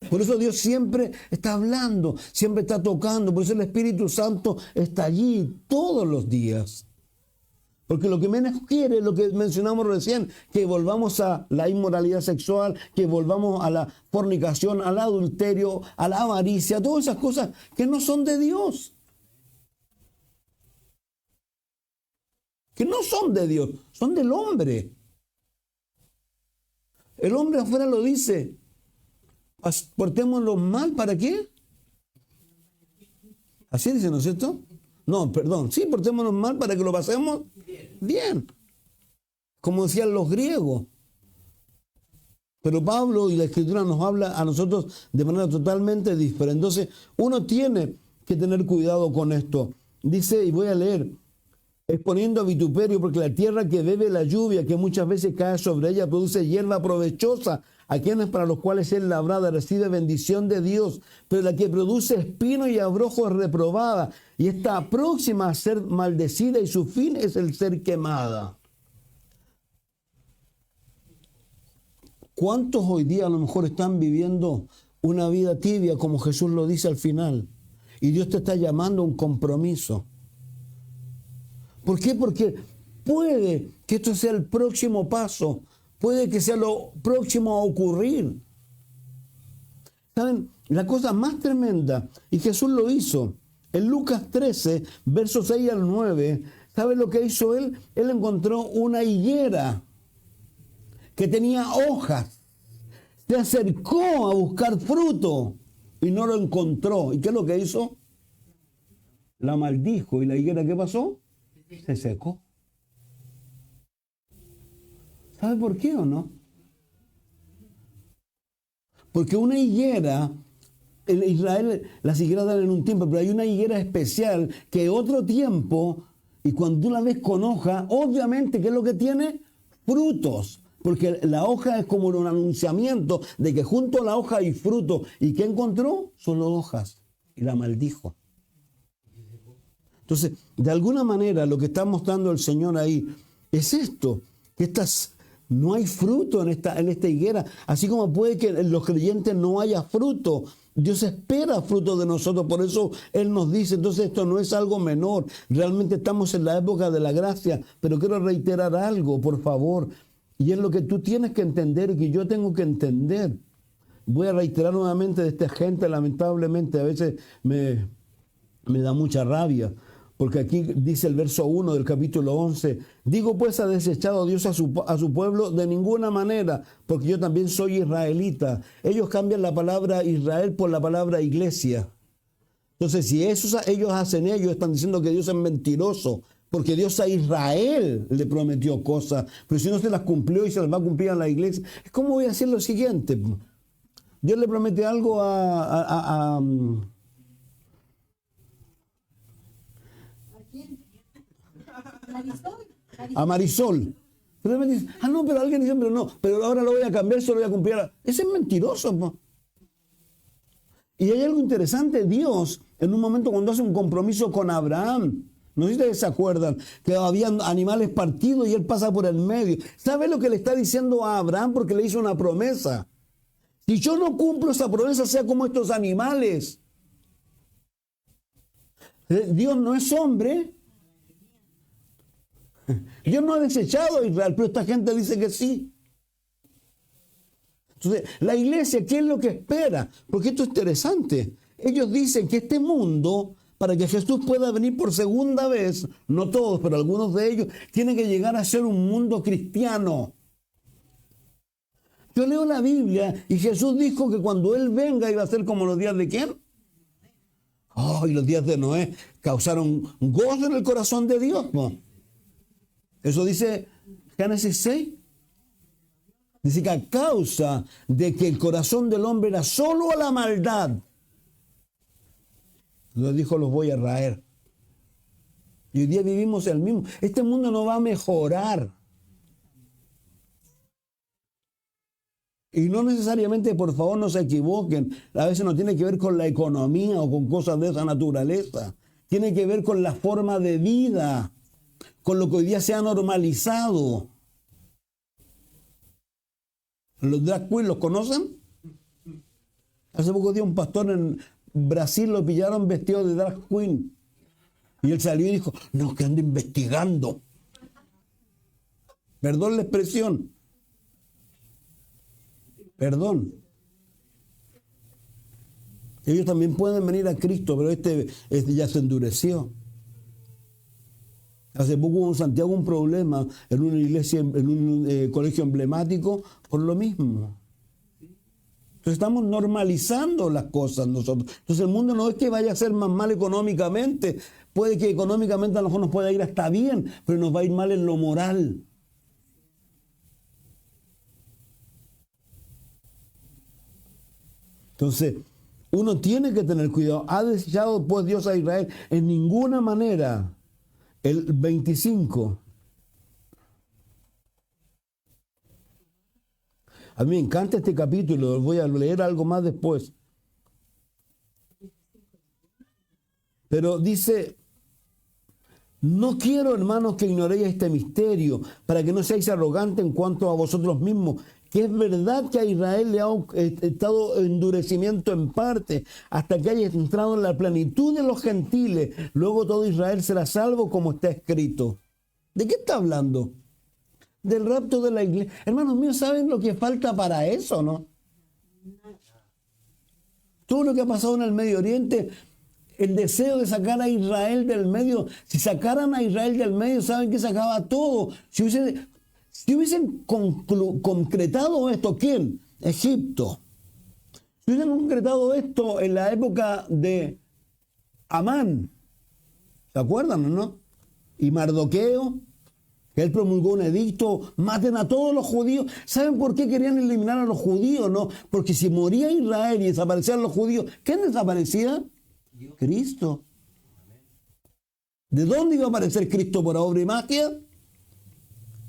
Por eso Dios siempre está hablando, siempre está tocando. Por eso el Espíritu Santo está allí todos los días. Porque lo que menos quiere, lo que mencionamos recién, que volvamos a la inmoralidad sexual, que volvamos a la fornicación, al adulterio, a la avaricia, todas esas cosas que no son de Dios. Que no son de Dios, son del hombre. El hombre afuera lo dice. Portémoslo mal, ¿para qué? Así dice, ¿no es cierto? No, perdón. Sí, portémonos mal para que lo pasemos bien. Como decían los griegos. Pero Pablo y la Escritura nos habla a nosotros de manera totalmente diferente. Entonces, uno tiene que tener cuidado con esto. Dice, y voy a leer, exponiendo a vituperio, porque la tierra que bebe la lluvia, que muchas veces cae sobre ella, produce hierba provechosa a quienes para los cuales es labrada, recibe bendición de Dios, pero la que produce espino y abrojo es reprobada, y está próxima a ser maldecida, y su fin es el ser quemada. ¿Cuántos hoy día a lo mejor están viviendo una vida tibia, como Jesús lo dice al final? Y Dios te está llamando a un compromiso. ¿Por qué? Porque puede que esto sea el próximo paso, puede que sea lo próximo a ocurrir. ¿Saben? La cosa más tremenda, y Jesús lo hizo, en Lucas 13, versos 6 al 9, ¿saben lo que hizo él? Él encontró una higuera que tenía hojas, se acercó a buscar fruto y no lo encontró. ¿Y qué es lo que hizo? La maldijo. ¿Y la higuera qué pasó? Se secó. ¿Sabe por qué o no? Porque una higuera, en Israel las higueras dan en un tiempo, pero hay una higuera especial que otro tiempo, y cuando tú la ves con hoja, obviamente, ¿qué es lo que tiene? Frutos. Porque la hoja es como un anunciamiento de que junto a la hoja hay fruto. ¿Y qué encontró? Solo hojas. Y la maldijo. Entonces, de alguna manera, lo que está mostrando el Señor ahí es esto, que no hay fruto en esta higuera. Así como puede que en los creyentes no haya fruto, Dios espera fruto de nosotros. Por eso Él nos dice, entonces esto no es algo menor. Realmente estamos en la época de la gracia. Pero quiero reiterar algo, por favor. Y es lo que tú tienes que entender y que yo tengo que entender. Voy a reiterar nuevamente de esta gente, lamentablemente, a veces me da mucha rabia. Porque aquí dice el verso 1 del capítulo 11, digo pues, ha desechado Dios a su pueblo de ninguna manera, porque yo también soy israelita. Ellos cambian la palabra Israel por la palabra iglesia. Entonces, si ellos hacen ello, están diciendo que Dios es mentiroso. Porque Dios a Israel le prometió cosas, pero si no se las cumplió y se las va a cumplir a la iglesia, ¿cómo voy a hacer lo siguiente? Dios le promete algo a Marisol. Pero él me dice, no, pero alguien dice, pero no, pero ahora lo voy a cambiar, se lo voy a cumplir. Ese es mentiroso, po. Y hay algo interesante, Dios, en un momento cuando hace un compromiso con Abraham, no sé si ustedes se acuerdan, que había animales partidos y él pasa por el medio. ¿Sabe lo que le está diciendo a Abraham? Porque le hizo una promesa. Si yo no cumplo esa promesa, sea como estos animales. Dios no es hombre. Dios no ha desechado a Israel, pero esta gente dice que sí. Entonces, la iglesia, ¿qué es lo que espera? Porque esto es interesante. Ellos dicen que este mundo, para que Jesús pueda venir por segunda vez, no todos, pero algunos de ellos, tiene que llegar a ser un mundo cristiano. Yo leo la Biblia y Jesús dijo que cuando Él venga iba a ser como los días de ¿quién? Y los días de Noé causaron gozo en el corazón de Dios, ¿no? Eso dice Génesis 6. Dice que a causa de que el corazón del hombre era solo a la maldad, Dios dijo, los voy a raer. Y hoy día vivimos el mismo. Este mundo no va a mejorar. Y no necesariamente, por favor, no se equivoquen. A veces no tiene que ver con la economía o con cosas de esa naturaleza. Tiene que ver con la forma de vida, con lo que hoy día se ha normalizado. ¿Los drag queens los conocen? Hace poco día un pastor en Brasil lo pillaron vestido de drag queen. Y él salió y dijo, no, que ando investigando. Perdón la expresión. Perdón. Ellos también pueden venir a Cristo, pero este ya se endureció. Hace poco hubo en Santiago un problema en una iglesia, en un colegio emblemático, por lo mismo. Entonces estamos normalizando las cosas nosotros. Entonces el mundo no es que vaya a ser más mal económicamente. Puede que económicamente a lo mejor nos pueda ir hasta bien, pero nos va a ir mal en lo moral. Entonces, uno tiene que tener cuidado. ¿Ha desechado pues Dios a Israel? En ninguna manera. El 25. A mí me encanta este capítulo. Voy a leer algo más después. Pero dice, no quiero, hermanos, que ignoréis este misterio, para que no seáis arrogantes en cuanto a vosotros mismos, que es verdad que a Israel le ha estado endurecimiento en parte, hasta que haya entrado en la plenitud de los gentiles. Luego todo Israel será salvo, como está escrito. ¿De qué está hablando? Del rapto de la iglesia. Hermanos míos, ¿saben lo que falta para eso, no? Todo lo que ha pasado en el Medio Oriente, el deseo de sacar a Israel del medio. Si sacaran a Israel del medio, ¿saben que se acaba todo? Si hubiesen concretado esto, ¿quién? Egipto. Si hubiesen concretado esto en la época de Amán, ¿se acuerdan o no? Y Mardoqueo, que él promulgó un edicto, maten a todos los judíos. ¿Saben por qué querían eliminar a los judíos? No, porque si moría Israel y desaparecían los judíos, ¿quién desaparecía? Cristo. ¿De dónde iba a aparecer Cristo? ¿Por obra y magia?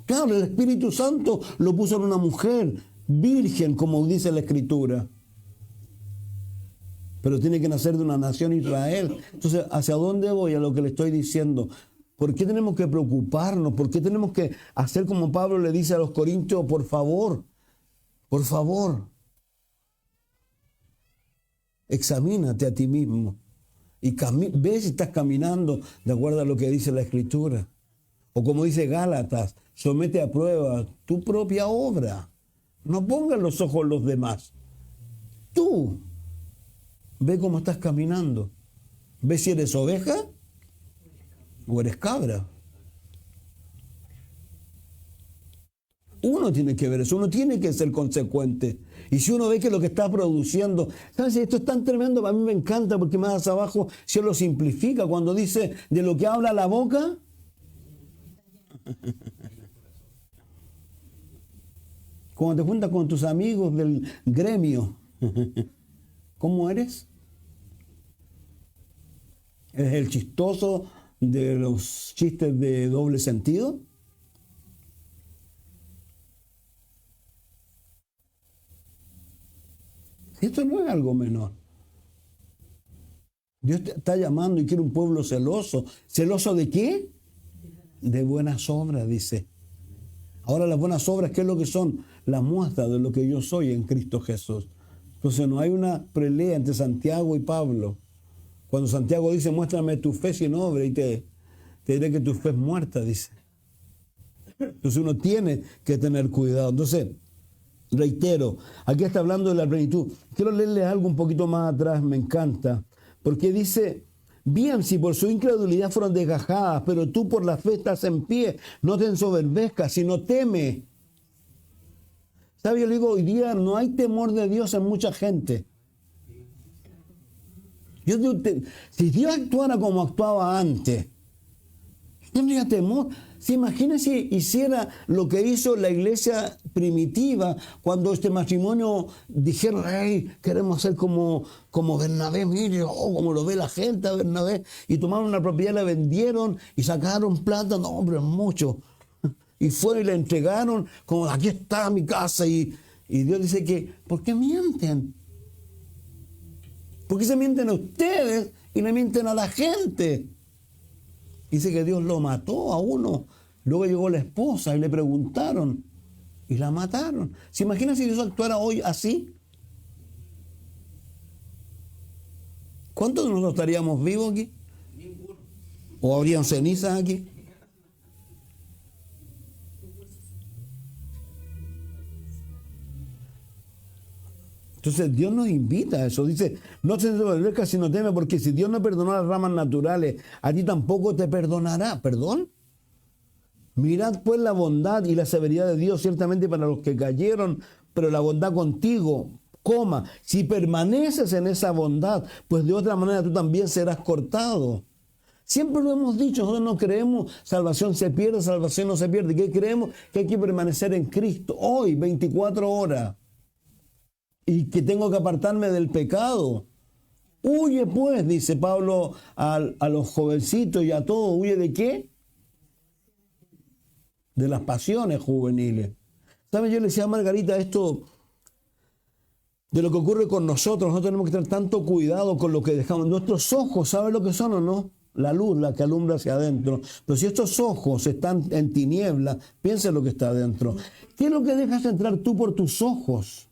Claro, el Espíritu Santo lo puso en una mujer virgen, como dice la Escritura. Pero tiene que nacer de una nación Israel. Entonces, ¿hacia dónde voy? A lo que le estoy diciendo. ¿Por qué tenemos que preocuparnos? ¿Por qué tenemos que hacer como Pablo le dice a los corintios? Por favor, examínate a ti mismo. Y ve si estás caminando de acuerdo a lo que dice la Escritura. O como dice Gálatas, somete a prueba tu propia obra. No pongas los ojos en los demás. Tú ve cómo estás caminando. Ve si eres oveja o eres cabra. Uno tiene que ver eso, uno tiene que ser consecuente. Y si uno ve que lo que está produciendo, ¿sabes? Esto es tan tremendo, a mí me encanta porque más abajo se lo simplifica cuando dice de lo que habla la boca, Cuando te juntas con tus amigos del gremio, ¿cómo eres? ¿Eres el chistoso de los chistes de doble sentido? Esto no es algo menor. Dios te está llamando y quiere un pueblo celoso. ¿Celoso de qué? De buenas obras, dice. Ahora las buenas obras, ¿qué es lo que son? La muestra de lo que yo soy en Cristo Jesús. Entonces no hay una pelea entre Santiago y Pablo. Cuando Santiago dice, muéstrame tu fe sin obra, y te diré que tu fe es muerta, dice. Entonces uno tiene que tener cuidado. Entonces, reitero, aquí está hablando de la plenitud. Quiero leerles algo un poquito más atrás, me encanta. Porque dice, bien, si por su incredulidad fueron desgajadas, pero tú por la fe estás en pie, no te ensoberbezcas, sino teme. ¿Sabe? Yo le digo, hoy día no hay temor de Dios en mucha gente. Si Dios actuara como actuaba antes, tendría temor. ¿Se imagina si hiciera lo que hizo la iglesia primitiva cuando este matrimonio dijera, hey, queremos hacer como Bernabé, mire, como lo ve la gente a Bernabé, y tomaron una propiedad, la vendieron y sacaron plata? No, hombre, es mucho. Y fueron y le entregaron, como aquí está mi casa, y Dios dice que, ¿por qué mienten? ¿Por qué se mienten a ustedes y le mienten a la gente? Dice que Dios lo mató a uno. Luego llegó la esposa y le preguntaron y la mataron. ¿Se imagina si Dios actuara hoy así? ¿Cuántos de nosotros estaríamos vivos aquí? Ninguno. ¿O habrían cenizas aquí? Entonces Dios nos invita a eso. Dice, no se ensoberbezca sino teme, porque si Dios no perdonó las ramas naturales, a ti tampoco te perdonará. ¿Perdón? Mirad pues la bondad y la severidad de Dios, ciertamente para los que cayeron, pero la bondad contigo, si permaneces en esa bondad, pues de otra manera tú también serás cortado. Siempre lo hemos dicho, nosotros no creemos salvación se pierde, salvación no se pierde. ¿Qué creemos? Que hay que permanecer en Cristo hoy, 24 horas. Y que tengo que apartarme del pecado. Huye pues, dice Pablo a los jovencitos y a todos. ¿Huye de qué? De las pasiones juveniles. ¿Saben? Yo le decía a Margarita esto de lo que ocurre con nosotros. Nosotros tenemos que tener tanto cuidado con lo que dejamos. Nuestros ojos, ¿saben lo que son o no? La luz, la que alumbra hacia adentro. Pero si estos ojos están en tiniebla, piensa en lo que está adentro. ¿Qué es lo que dejas entrar tú por tus ojos?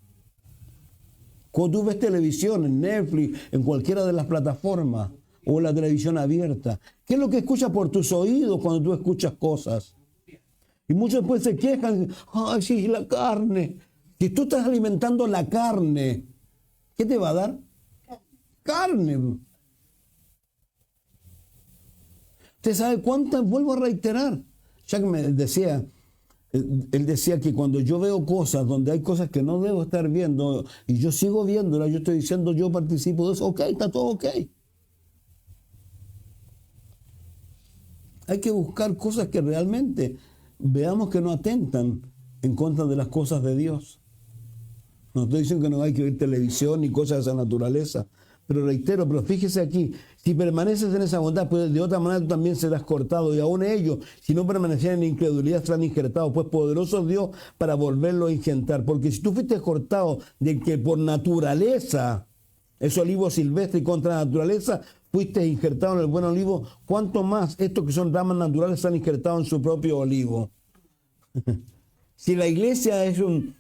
Cuando tú ves televisión, en Netflix, en cualquiera de las plataformas, o la televisión abierta, ¿qué es lo que escuchas por tus oídos cuando tú escuchas cosas? Y muchos después se quejan, ay, sí, la carne. Si tú estás alimentando la carne, ¿qué te va a dar? Carne. ¿Usted sabe cuántas? Vuelvo a reiterar. Ya que me decía, él decía que cuando yo veo cosas donde hay cosas que no debo estar viendo y yo sigo viéndolas, yo estoy diciendo, yo participo de eso, ok, está todo ok. Hay que buscar cosas que realmente veamos que no atentan en contra de las cosas de Dios. No estoy diciendo que no hay que ver televisión ni cosas de esa naturaleza, pero reitero, pero fíjese aquí, si permaneces en esa bondad, pues de otra manera tú también serás cortado, y aún ellos, si no permanecieran en incredulidad, serán injertados, pues poderoso es Dios para volverlo a injertar, porque si tú fuiste cortado de que por naturaleza es olivo silvestre y contra naturaleza, fuiste injertado en el buen olivo, ¿cuánto más estos que son ramas naturales están injertados en su propio olivo? Si la iglesia es un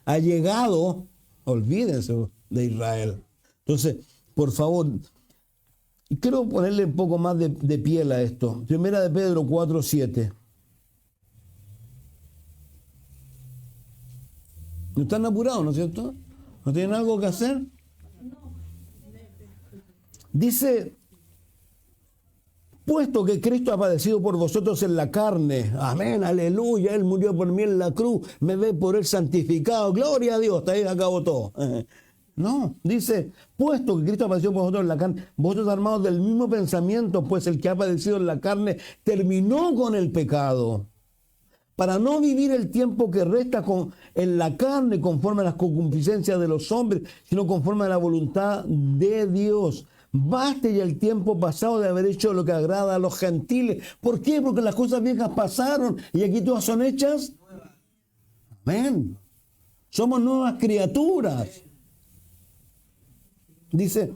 allegado, olvídense de Israel. Entonces, por favor, quiero ponerle un poco más de piel a esto. Primera de Pedro 4:7. ¿No están apurados, no es cierto? ¿No tienen algo que hacer? Dice, puesto que Cristo ha padecido por vosotros en la carne, amén, aleluya, Él murió por mí en la cruz, me ve por Él santificado, gloria a Dios, hasta ahí acabó todo. No, dice, puesto que Cristo padeció por vosotros en la carne, vosotros armados del mismo pensamiento, pues el que ha padecido en la carne terminó con el pecado, para no vivir el tiempo que resta en la carne conforme a las concupiscencias de los hombres, sino conforme a la voluntad de Dios. Baste ya el tiempo pasado de haber hecho lo que agrada a los gentiles. ¿Por qué? Porque las cosas viejas pasaron y aquí todas son hechas. Amén. Somos nuevas criaturas. Dice,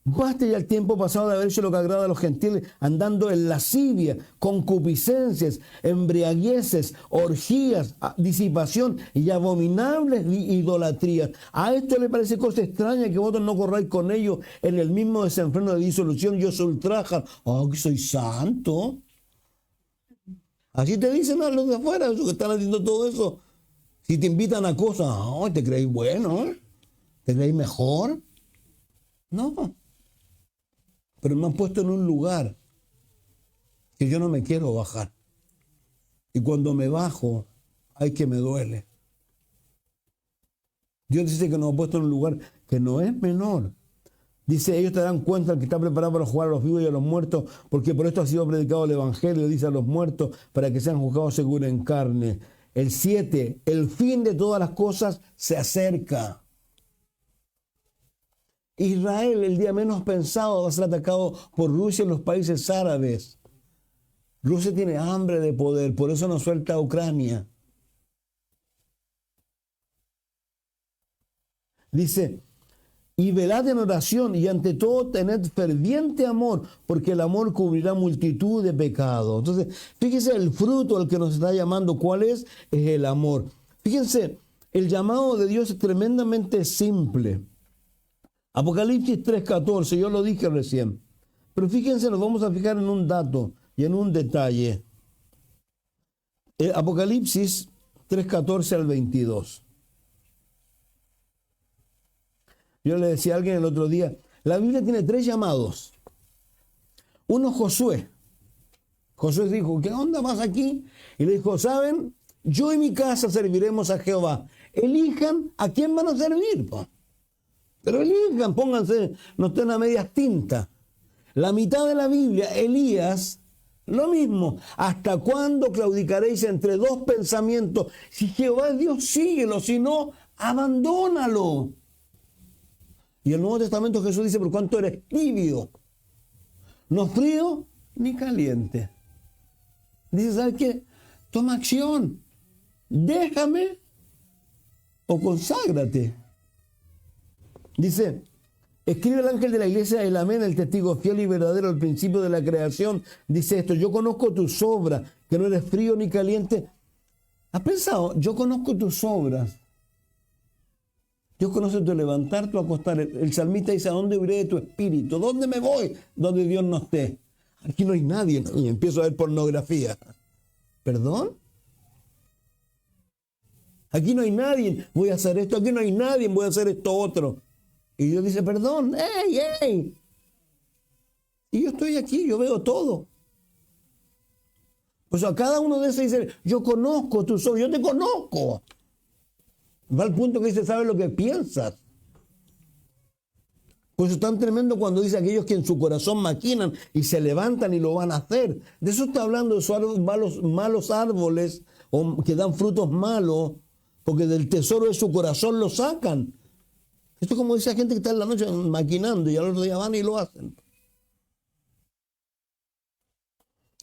baste ya el tiempo pasado de haber hecho lo que agrada a los gentiles, andando en lascivia, concupiscencias, embriagueces, orgías, disipación y abominables idolatrías. A esto le parece cosa extraña que vosotros no corráis con ellos en el mismo desenfreno de disolución y os ultrajan. Oh, que soy santo. Así te dicen a los de afuera, esos que están haciendo todo eso. Si te invitan a cosas, oh, te creéis bueno, te creéis mejor. No. Pero me han puesto en un lugar que yo no me quiero bajar. Y cuando me bajo, ay que me duele. Dios dice que nos ha puesto en un lugar que no es menor. Dice, ellos te dan cuenta que está preparado para jugar a los vivos y a los muertos, porque por esto ha sido predicado el Evangelio, dice a los muertos, para que sean juzgados según en carne. El 7, el fin de todas las cosas se acerca. Israel, el día menos pensado, va a ser atacado por Rusia y los países árabes. Rusia tiene hambre de poder, por eso no suelta a Ucrania. Dice, y velad en oración y ante todo tened ferviente amor, porque el amor cubrirá multitud de pecados. Entonces, fíjense el fruto al que nos está llamando, ¿cuál es? Es el amor. Fíjense, el llamado de Dios es tremendamente simple. Apocalipsis 3:14, yo lo dije recién. Pero fíjense, nos vamos a fijar en un dato y en un detalle. Apocalipsis 3:14 al 22. Yo le decía a alguien el otro día, la Biblia tiene 3 llamados. Uno, Josué. Josué dijo, ¿qué onda vas aquí? Y le dijo, ¿saben? Yo y mi casa serviremos a Jehová. Elijan a quién van a servir, po. Pero elijan, pónganse, no estén a medias tintas. La mitad de la Biblia, Elías, lo mismo. ¿Hasta cuándo claudicaréis entre dos pensamientos? Si Jehová es Dios, síguelo, si no, abandónalo. Y el Nuevo Testamento Jesús dice, por cuanto eres tibio, no frío ni caliente. Dice, ¿sabes qué? Toma acción. Déjame o conságrate. Dice, escribe el ángel de la iglesia, el amén, el testigo fiel y verdadero, al principio de la creación. Dice esto, yo conozco tus obras, que no eres frío ni caliente. ¿Has pensado? Yo conozco tus obras. Dios conoce tu levantar, tu acostar. El salmista dice, ¿a dónde iré de tu espíritu? ¿Dónde me voy? Donde Dios no esté. Aquí no hay nadie. Y empiezo a ver pornografía. ¿Perdón? Aquí no hay nadie. Voy a hacer esto. Aquí no hay nadie. Voy a hacer esto otro. Y Dios dice, perdón. ¡Ey, ey! Y yo estoy aquí. Yo veo todo. Pues a cada uno de esos dice, yo conozco tus obras. Yo te conozco. Va al punto que dice, ¿sabes lo que piensas? Pues es tan tremendo cuando dice aquellos que en su corazón maquinan y se levantan y lo van a hacer. De eso está hablando, de esos malos árboles o que dan frutos malos, porque del tesoro de su corazón lo sacan. Esto es como dice la gente que está en la noche maquinando y al otro día van y lo hacen.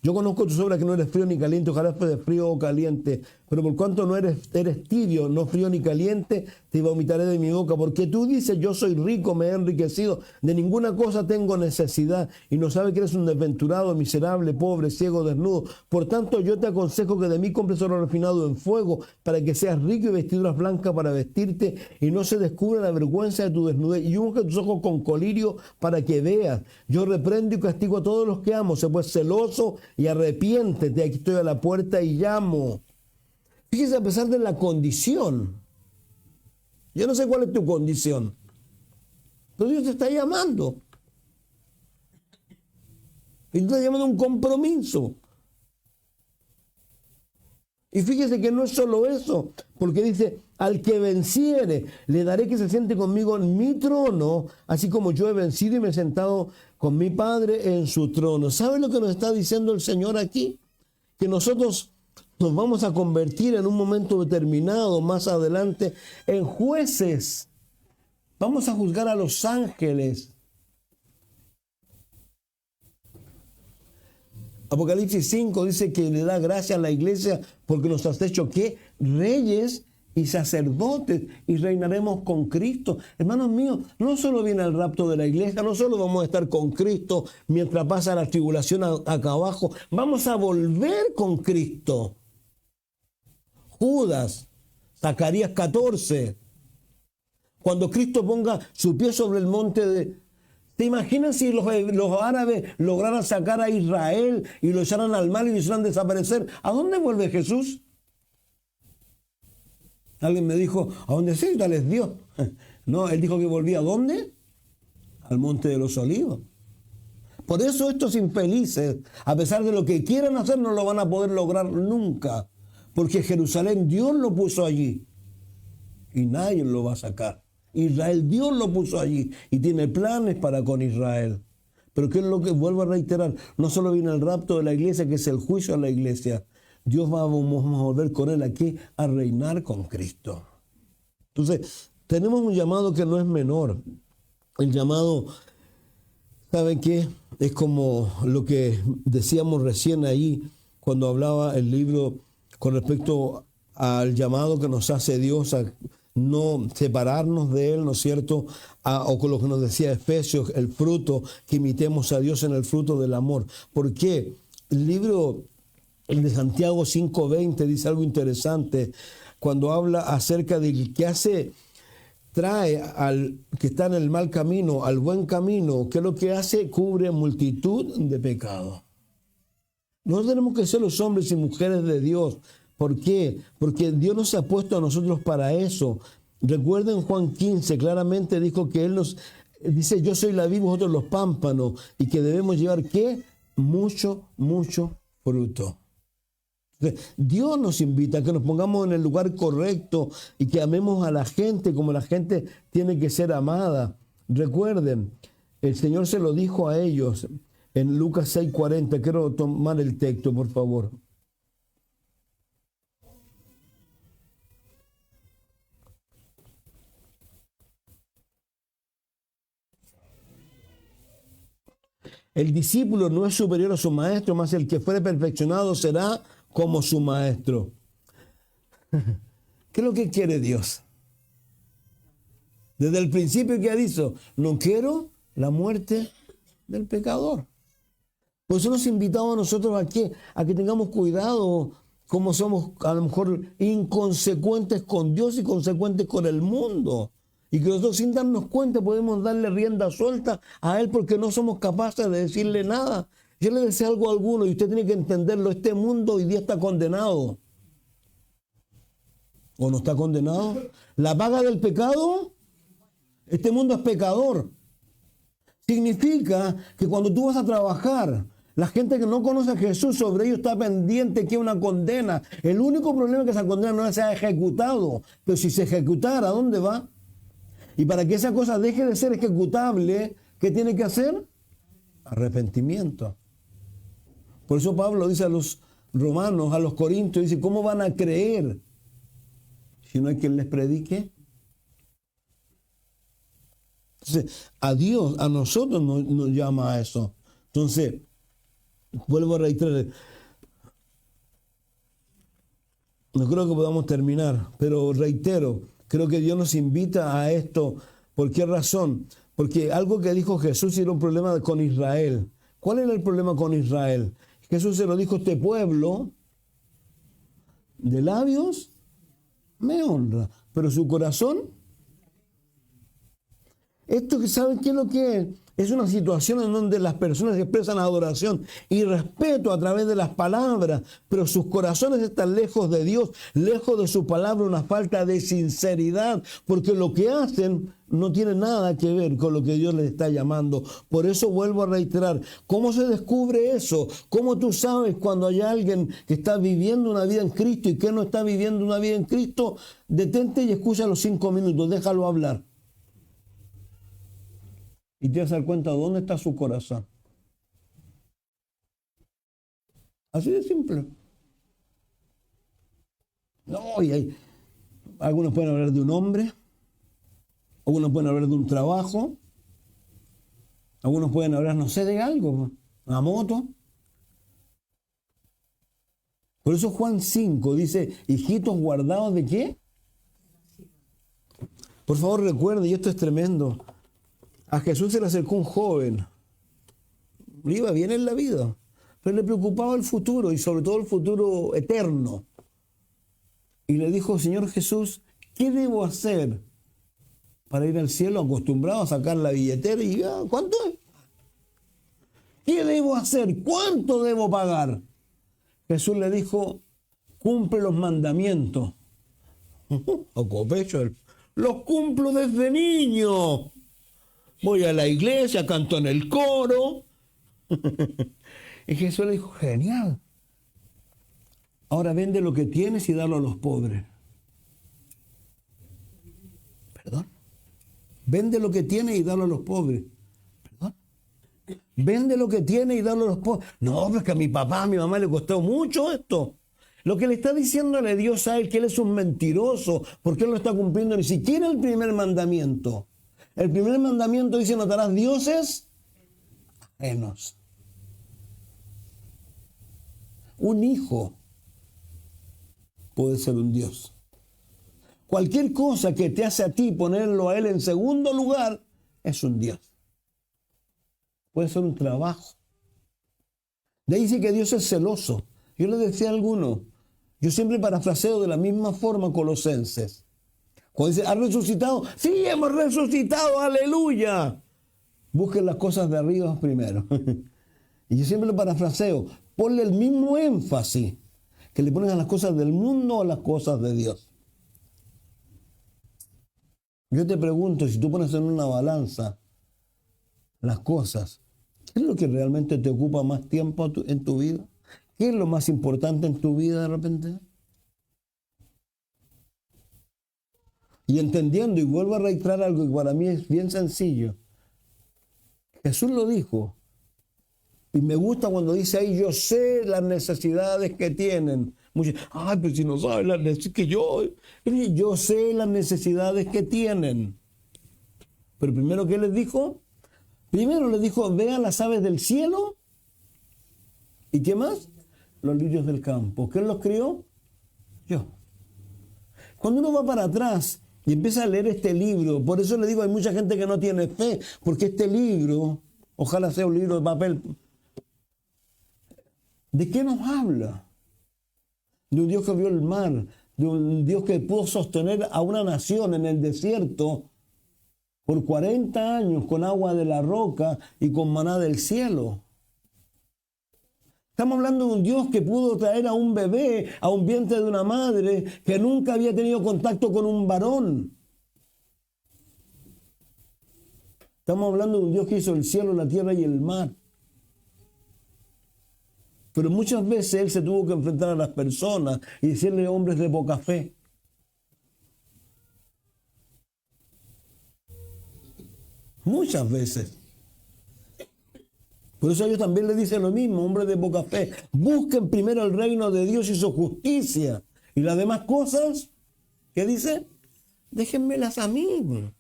Yo conozco tus obras que no eres frío ni caliente, ojalá fueras frío o caliente, pero por cuanto no eres tibio, no frío ni caliente, te vomitaré de mi boca, porque tú dices, yo soy rico, me he enriquecido, de ninguna cosa tengo necesidad, y no sabes que eres un desventurado, miserable, pobre, ciego, desnudo. Por tanto, yo te aconsejo que de mí compres oro refinado en fuego, para que seas rico y vestiduras blancas para vestirte, y no se descubra la vergüenza de tu desnudez, y unge tus ojos con colirio para que veas. Yo reprendo y castigo a todos los que amo, sé pues celoso y arrepiéntete, aquí estoy a la puerta y llamo. Fíjese, a pesar de la condición, yo no sé cuál es tu condición, pero Dios te está llamando. Y te está llamando a un compromiso. Y fíjese que no es solo eso, porque dice, al que venciere, le daré que se siente conmigo en mi trono, así como yo he vencido y me he sentado con mi Padre en su trono. ¿Sabe lo que nos está diciendo el Señor aquí? Que nosotros nos vamos a convertir en un momento determinado, más adelante, en jueces. Vamos a juzgar a los ángeles. Apocalipsis 5 dice que le da gracia a la iglesia porque nos has hecho ¿qué? Reyes y sacerdotes y reinaremos con Cristo. Hermanos míos, no solo viene el rapto de la iglesia, no solo vamos a estar con Cristo mientras pasa la tribulación acá abajo, vamos a volver con Cristo. Judas, Zacarías 14, cuando Cristo ponga su pie sobre el monte de... ¿Te imaginas si los árabes lograran sacar a Israel y lo echaran al mar y lo hicieran desaparecer? ¿A dónde vuelve Jesús? Alguien me dijo, ¿a dónde sí? Tal es Dios. No, él dijo que volvía ¿a dónde? Al monte de los olivos. Por eso estos infelices, a pesar de lo que quieran hacer, no lo van a poder lograr nunca. Porque Jerusalén Dios lo puso allí y nadie lo va a sacar. Israel, Dios lo puso allí y tiene planes para con Israel. Pero ¿qué es lo que vuelvo a reiterar? No solo viene el rapto de la iglesia, que es el juicio a la iglesia. Dios vamos a volver con él aquí a reinar con Cristo. Entonces, tenemos un llamado que no es menor. El llamado, ¿saben qué? Es como lo que decíamos recién ahí cuando hablaba el libro con respecto al llamado que nos hace Dios a no separarnos de Él, ¿no es cierto? O con lo que nos decía Efesios, el fruto, que imitemos a Dios en el fruto del amor. ¿Por qué? El libro de Santiago 5:20 dice algo interesante cuando habla acerca de que trae al que está en el mal camino, al buen camino. ¿Qué es lo que hace? Cubre multitud de pecados. No tenemos que ser los hombres y mujeres de Dios. ¿Por qué? Porque Dios nos ha puesto a nosotros para eso. Recuerden Juan 15, claramente dijo que Él nos dice, yo soy la vid, vosotros los pámpanos, y que debemos llevar ¿qué? Mucho fruto. Entonces, Dios nos invita a que nos pongamos en el lugar correcto y que amemos a la gente como la gente tiene que ser amada. Recuerden, el Señor se lo dijo a ellos en Lucas 6:40. Quiero tomar el texto, por favor. El discípulo no es superior a su maestro, mas el que fuere perfeccionado será como su maestro. ¿Qué es lo que quiere Dios? Desde el principio que ha dicho, no quiero la muerte del pecador. Por eso nos invitamos a nosotros a que tengamos cuidado, como somos a lo mejor inconsecuentes con Dios y consecuentes con el mundo. Y que nosotros sin darnos cuenta podemos darle rienda suelta a Él porque no somos capaces de decirle nada. Yo le decía algo a alguno y usted tiene que entenderlo. Este mundo hoy día está condenado. ¿O no está condenado? La paga del pecado, este mundo es pecador. Significa que cuando tú vas a trabajar, la gente que no conoce a Jesús, sobre ellos está pendiente que una condena. El único problema es que esa condena no se ha ejecutado. Pero si se ejecutara, ¿a dónde va? Y para que esa cosa deje de ser ejecutable, ¿qué tiene que hacer? Arrepentimiento. Por eso Pablo dice a los romanos, a los corintios, dice, ¿cómo van a creer si no hay quien les predique? Entonces, a Dios, a nosotros nos llama a eso. Entonces, vuelvo a reiterar, no creo que podamos terminar, pero reitero, creo que Dios nos invita a esto. ¿Por qué razón? Porque algo que dijo Jesús era un problema con Israel. ¿Cuál era el problema con Israel? Jesús se lo dijo, este pueblo de labios me honra, pero su corazón, esto que saben qué es lo que es. Es una situación en donde las personas expresan adoración y respeto a través de las palabras, pero sus corazones están lejos de Dios, lejos de su palabra, una falta de sinceridad, porque lo que hacen no tiene nada que ver con lo que Dios les está llamando. Por eso vuelvo a reiterar, ¿cómo se descubre eso? ¿Cómo tú sabes cuando hay alguien que está viviendo una vida en Cristo y que no está viviendo una vida en Cristo? Detente y escucha los 5 minutos, déjalo hablar. Y te vas a dar cuenta de dónde está su corazón. Así de simple. No, y algunos pueden hablar de un hombre, algunos pueden hablar de un trabajo, algunos pueden hablar, no sé, de algo, una moto. Por eso Juan 5 dice, hijitos guardados ¿de qué? Por favor recuerde, y esto es tremendo, a Jesús se le acercó un joven, le iba bien en la vida, pero le preocupaba el futuro y sobre todo el futuro eterno. Y le dijo, Señor Jesús, ¿qué debo hacer para ir al cielo? Acostumbrado a sacar la billetera y ¿cuánto es? ¿Qué debo hacer? ¿Cuánto debo pagar? Jesús le dijo, cumple los mandamientos. O copecho, los cumplo desde niño. Voy a la iglesia, canto en el coro. Y Jesús le dijo, genial. Ahora vende lo que tienes y dalo a los pobres. ¿Perdón? Vende lo que tienes y dalo a los pobres. ¿Perdón? Vende lo que tienes y dalo a los pobres. No, pero es que a mi papá, a mi mamá le costó mucho esto. Lo que le está diciéndole Dios a él, que él es un mentiroso, porque él no está cumpliendo ni siquiera el primer mandamiento. El primer mandamiento dice, no harás dioses ajenos. Un hijo puede ser un Dios. Cualquier cosa que te hace a ti ponerlo a él en segundo lugar es un Dios. Puede ser un trabajo. De ahí dice que Dios es celoso. Yo le decía a algunos, yo siempre parafraseo de la misma forma Colosenses. Cuando dice, ¿has resucitado? Sí, hemos resucitado, aleluya. Busquen las cosas de arriba primero. Y yo siempre lo parafraseo, ponle el mismo énfasis que le pones a las cosas del mundo o a las cosas de Dios. Yo te pregunto, si tú pones en una balanza las cosas, ¿qué es lo que realmente te ocupa más tiempo en tu vida? ¿Qué es lo más importante en tu vida de repente? Y entendiendo, y vuelvo a reiterar algo que para mí es bien sencillo. Jesús lo dijo. Y me gusta cuando dice ahí, yo sé las necesidades que tienen. Muchos, ay, pero si no sabes las necesidades que yo sé las necesidades que tienen. Pero primero, ¿qué les dijo? Primero les dijo, vean las aves del cielo. ¿Y qué más? Los lirios del campo. ¿Quién los crió? Yo. Cuando uno va para atrás y empieza a leer este libro, por eso le digo, hay mucha gente que no tiene fe, porque este libro, ojalá sea un libro de papel, ¿de qué nos habla? De un Dios que abrió el mar, de un Dios que pudo sostener a una nación en el desierto por 40 años con agua de la roca y con maná del cielo. Estamos hablando de un Dios que pudo traer a un bebé a un vientre de una madre que nunca había tenido contacto con un varón. Estamos hablando de un Dios que hizo el cielo, la tierra y el mar. Pero muchas veces Él se tuvo que enfrentar a las personas y decirle hombres de poca fe. Muchas veces. Por eso ellos también le dicen lo mismo, hombres de poca fe. Busquen primero el reino de Dios y su justicia. Y las demás cosas, ¿qué dice? Déjenmelas a mí.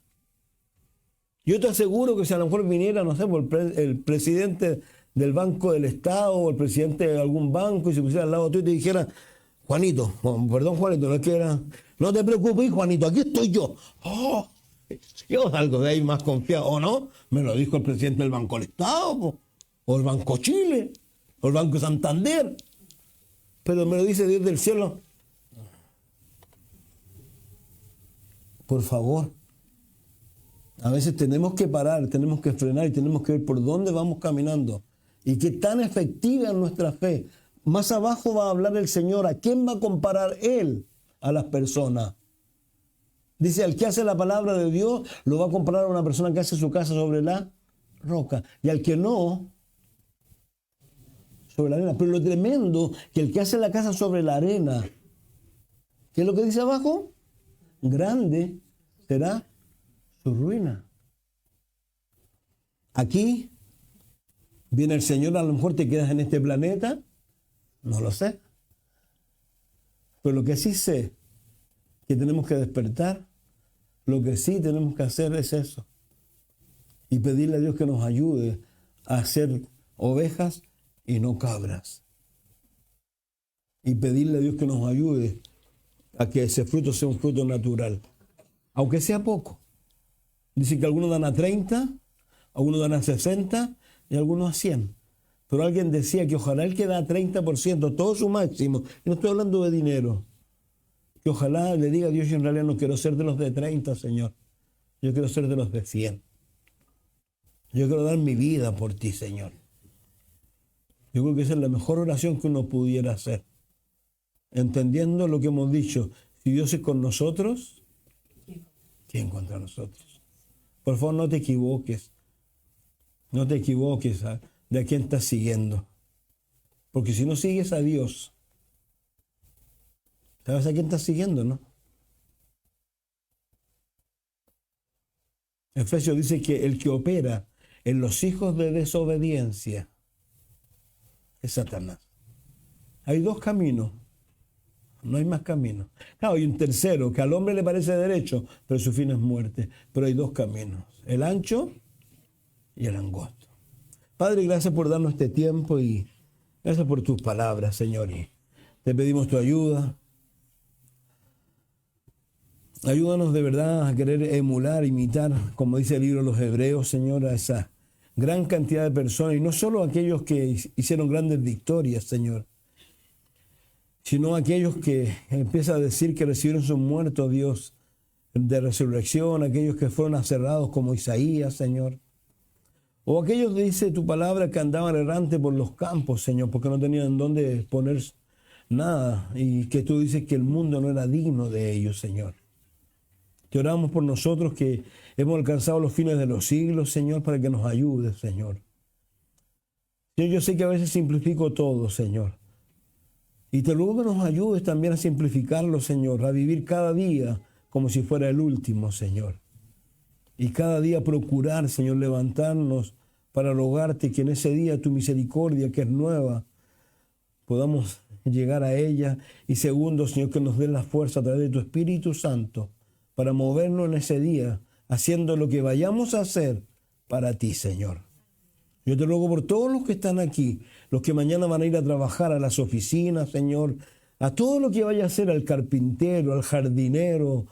Yo te aseguro que si a lo mejor viniera, no sé, por el presidente del Banco del Estado o el presidente de algún banco y se pusiera al lado tuyo y te dijera, Juanito, perdón Juanito, no es que era, no te preocupes Juanito, aquí estoy yo. Oh, yo salgo de ahí más confiado, ¿o no? Me lo dijo el presidente del Banco del Estado, o el Banco Chile, o el Banco Santander. Pero me lo dice Dios del cielo. Por favor, A veces tenemos que parar, tenemos que frenar y tenemos que ver por dónde vamos caminando y qué tan efectiva es nuestra fe. Más abajo va a hablar el Señor. ¿A quién va a comparar Él a las personas? Dice, al que hace la palabra de Dios, lo va a comparar a una persona que hace su casa sobre la roca. Y al que no, sobre la arena. Pero lo tremendo, que el que hace la casa sobre la arena, ¿qué es lo que dice abajo? Grande será su ruina. Aquí viene el Señor, a lo mejor te quedas en este planeta, no lo sé. Pero lo que sí sé, que tenemos que despertar, lo que sí tenemos que hacer es eso. Y pedirle a Dios que nos ayude a ser ovejas y no cabras. Y pedirle a Dios que nos ayude a que ese fruto sea un fruto natural. Aunque sea poco. Dice que algunos dan a 30, algunos dan a 60 y algunos a 100. Pero alguien decía que ojalá el que da 30%, todo su máximo, y no estoy hablando de dinero, que ojalá le diga a Dios, yo en realidad no quiero ser de los de 30, Señor. Yo quiero ser de los de 100. Yo quiero dar mi vida por ti, Señor. Yo creo que esa es la mejor oración que uno pudiera hacer. Entendiendo lo que hemos dicho. Si Dios es con nosotros, ¿quién contra nosotros? Por favor, no te equivoques. No te equivoques de a quién estás siguiendo. Porque si no sigues a Dios, ¿sabes a quién estás siguiendo, no? Efesios dice que el que opera en los hijos de desobediencia es Satanás. Hay dos caminos. No hay más caminos. Claro, hay un tercero que al hombre le parece derecho, pero su fin es muerte. Pero hay dos caminos, el ancho y el angosto. Padre, gracias por darnos este tiempo y gracias por tus palabras, Señor. Y te pedimos tu ayuda. Ayúdanos de verdad a querer emular, imitar, como dice el libro de los Hebreos, Señor, a esa gran cantidad de personas. Y no solo aquellos que hicieron grandes victorias, Señor, sino aquellos que empieza a decir que recibieron su muerto, Dios, de resurrección, aquellos que fueron aserrados como Isaías, Señor. O aquellos, dice tu palabra, que andaban errantes por los campos, Señor, porque no tenían dónde poner nada. Y que tú dices que el mundo no era digno de ellos, Señor. Te oramos por nosotros que hemos alcanzado los fines de los siglos, Señor, para que nos ayudes, Señor. Yo sé que a veces simplifico todo, Señor. Y te ruego que nos ayudes también a simplificarlo, Señor, a vivir cada día como si fuera el último, Señor. Y cada día procurar, Señor, levantarnos para rogarte que en ese día tu misericordia, que es nueva, podamos llegar a ella. Y segundo, Señor, que nos dé la fuerza a través de tu Espíritu Santo para movernos en ese día, haciendo lo que vayamos a hacer para ti, Señor. Yo te ruego por todos los que están aquí, los que mañana van a ir a trabajar a las oficinas, Señor, a todo lo que vaya a hacer, al carpintero, al jardinero,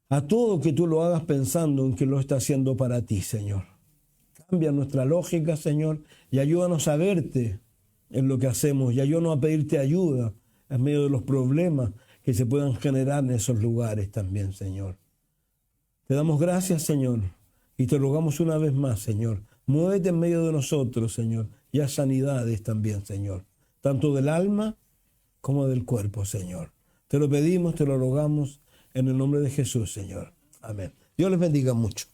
a todo que tú lo hagas pensando en que lo está haciendo para ti, Señor. Cambia nuestra lógica, Señor, y ayúdanos a verte en lo que hacemos, y ayúdanos a pedirte ayuda en medio de los problemas que se puedan generar en esos lugares también, Señor. Te damos gracias, Señor, y te rogamos una vez más, Señor, muévete en medio de nosotros, Señor, y haz sanidades también, Señor, tanto del alma como del cuerpo, Señor. Te lo pedimos, te lo rogamos, en el nombre de Jesús, Señor. Amén. Dios les bendiga mucho.